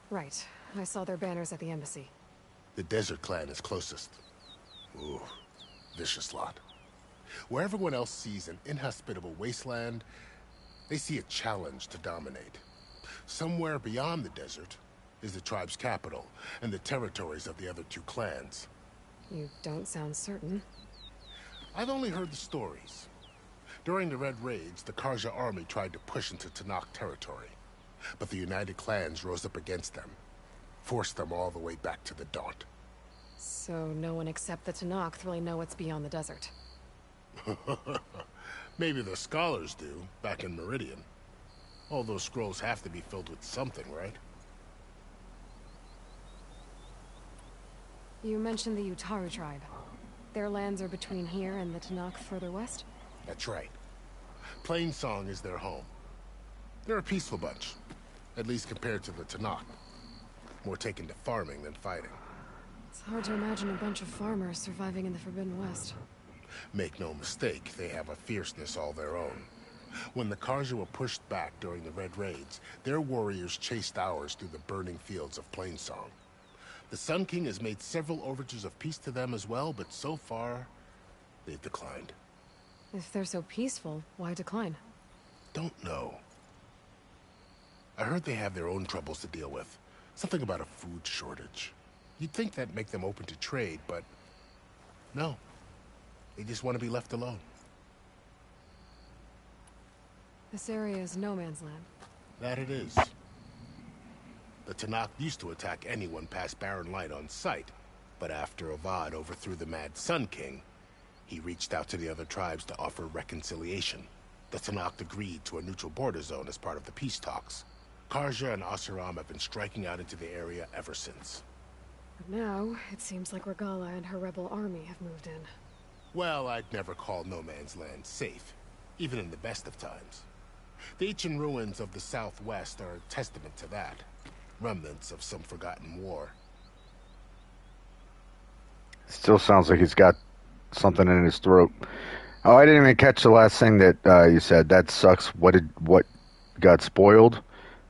Right. I saw their banners at the embassy. The Desert clan is closest. Ooh, vicious lot. Where everyone else sees an inhospitable wasteland, they see a challenge to dominate. Somewhere beyond the desert is the tribe's capital and the territories of the other 2 clans. You don't sound certain. I've only heard the stories. During the Red Raids, the Karja army tried to push into Tenakth territory, but the United Clans rose up against them, forced them all the way back to the Daunt. So no one except the Tenakth really know what's beyond the desert. Maybe the scholars do, back in Meridian. All those scrolls have to be filled with something, right? You mentioned the Utaru tribe. Their lands are between here and the Tenakth further west? That's right. Plainsong is their home. They're a peaceful bunch, at least compared to the Tenakth. More taken to farming than fighting. It's hard to imagine a bunch of farmers surviving in the Forbidden West. Make no mistake, they have a fierceness all their own. When the Karja were pushed back during the Red Raids, their warriors chased ours through the burning fields of Plainsong. The Sun King has made several overtures of peace to them as well, but so far, they've declined. If they're so peaceful, why decline? Don't know. I heard they have their own troubles to deal with. Something about a food shortage. You'd think that'd make them open to trade, but no. They just want to be left alone. This area is no man's land. That it is. The Tenakth used to attack anyone past Barren Light on sight, but after Avad overthrew the Mad Sun King, he reached out to the other tribes to offer reconciliation. The Tenakth agreed to a neutral border zone as part of the peace talks. Karja and Oseram have been striking out into the area ever since. But now, it seems like Regala and her rebel army have moved in. Well, I'd never call No Man's Land safe, even in the best of times. The ancient ruins of the Southwest are a testament to that. Remnants of some forgotten war. Still sounds like he's got something in his throat. Oh, I didn't even catch the last thing that you said. That sucks. What got spoiled?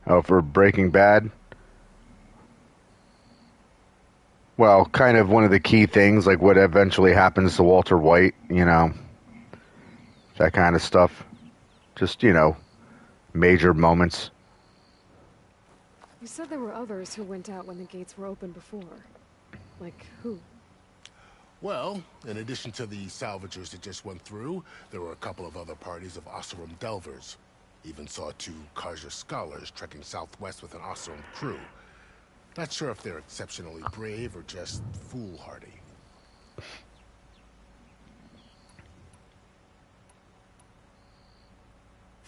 Oh, for Breaking Bad? Well, kind of one of the key things, like what eventually happens to Walter White, you know, that kind of stuff. Just, you know, major moments. You said there were others who went out when the gates were open before. Like who? Well, in addition to the salvagers that just went through, there were a couple of other parties of Oseram delvers. Even saw 2 Karja scholars trekking southwest with an Oseram crew. Not sure if they're exceptionally brave or just foolhardy.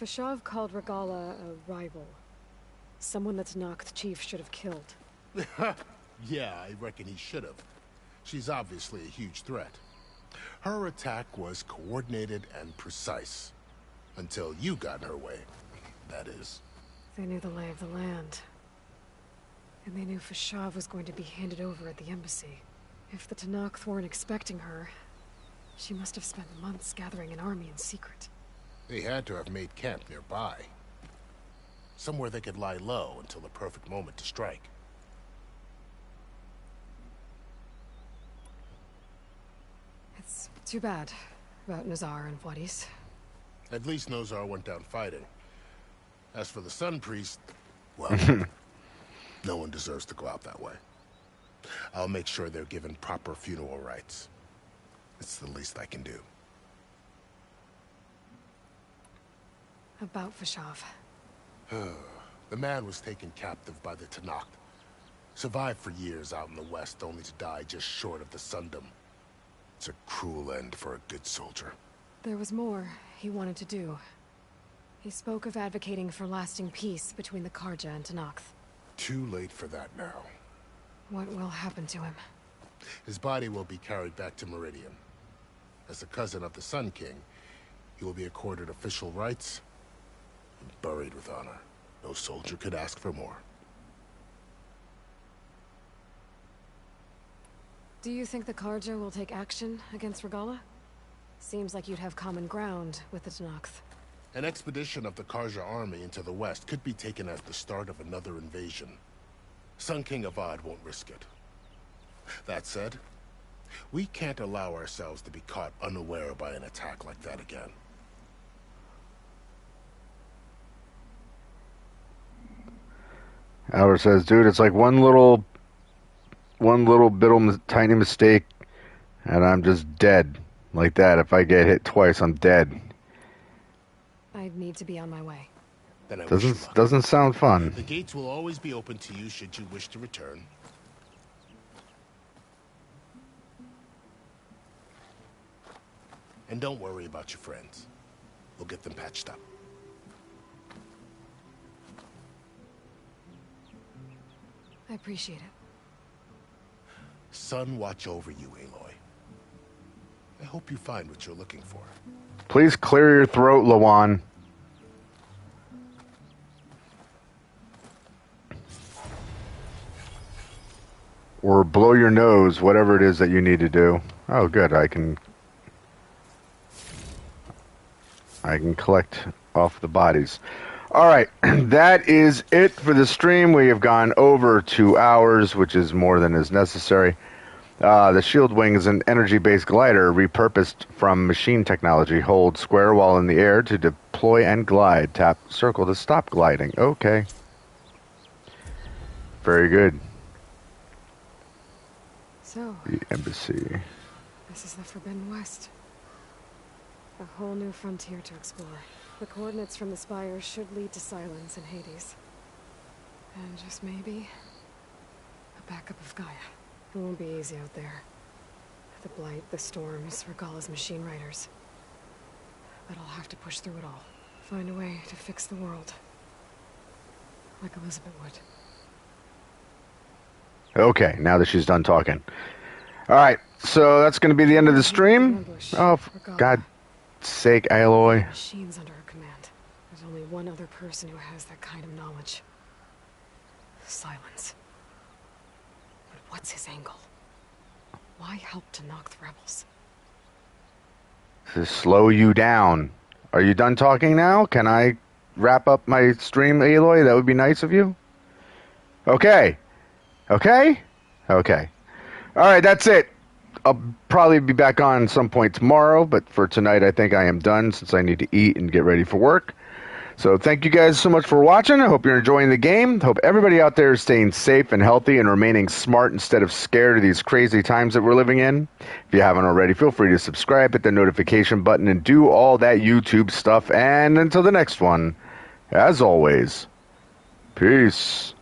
Fashav called Regala a rival. Someone that's Tenakth chief should have killed. Yeah, I reckon he should have. She's obviously a huge threat. Her attack was coordinated and precise. Until you got in her way, that is. They knew the lay of the land. And they knew Fashav was going to be handed over at the embassy. If the Tenakth weren't expecting her, she must have spent months gathering an army in secret. They had to have made camp nearby. Somewhere they could lie low until the perfect moment to strike. It's too bad about Nazar and Wadis. At least Nozar went down fighting. As for the Sun Priest, well, no one deserves to go out that way. I'll make sure they're given proper funeral rites. It's the least I can do. About Fashav. The man was taken captive by the Tenakth. Survived for years out in the west, only to die just short of the Sundom. It's a cruel end for a good soldier. There was more he wanted to do. He spoke of advocating for lasting peace between the Karja and Tenakth. Too late for that now. What will happen to him? His body will be carried back to Meridian. As a cousin of the Sun King, he will be accorded official rights and buried with honor. No soldier could ask for more. Do you think the Karja will take action against Regala? Seems like you'd have common ground with the Tenakth. An expedition of the Karja army into the west could be taken as the start of another invasion. Sun King Avad won't risk it. That said, we can't allow ourselves to be caught unaware by an attack like that again. Albert says, dude, it's like one little tiny mistake, and I'm just dead. Like that, if I get hit twice, I'm dead. I'd need to be on my way. Then I Doesn't sound fun. The gates will always be open to you should you wish to return. And don't worry about your friends. We'll get them patched up. I appreciate it. Sun watch over you, Aloy. I hope you find what you're looking for. Please clear your throat, Lawan. Or blow your nose, whatever it is that you need to do. Oh, good. I can collect off the bodies. All right, that is it for the stream. We have gone over 2 hours, which is more than is necessary. The Shield Wing is an energy-based glider repurposed from machine technology. Hold square while in the air to deploy and glide. Tap circle to stop gliding. Okay. Very good. So, The embassy. this is the Forbidden West. A whole new frontier to explore. The coordinates from the spire should lead to Silence and Hades. And just maybe, a backup of Gaia. It won't be easy out there. The Blight, the Storms, Regala's machine riders. But I'll have to push through it all. Find a way to fix the world. Like Elizabeth would. Okay, now that she's done talking. All right, so that's going to be the end of the stream. Oh, for God's sake, Aloy. Machines under her command. There's only one other person who has that kind of knowledge. Silence. But what's his angle? Why help to knock the rebels? To slow you down. Are you done talking now? Can I wrap up my stream, Aloy? That would be nice of you. Okay. Okay? Okay. All right, that's it. I'll probably be back on some point tomorrow, but for tonight I think I am done since I need to eat and get ready for work. So thank you guys so much for watching. I hope you're enjoying the game. Hope everybody out there is staying safe and healthy and remaining smart instead of scared of these crazy times that we're living in. If you haven't already, feel free to subscribe, hit the notification button, and do all that YouTube stuff. And until the next one, as always, peace.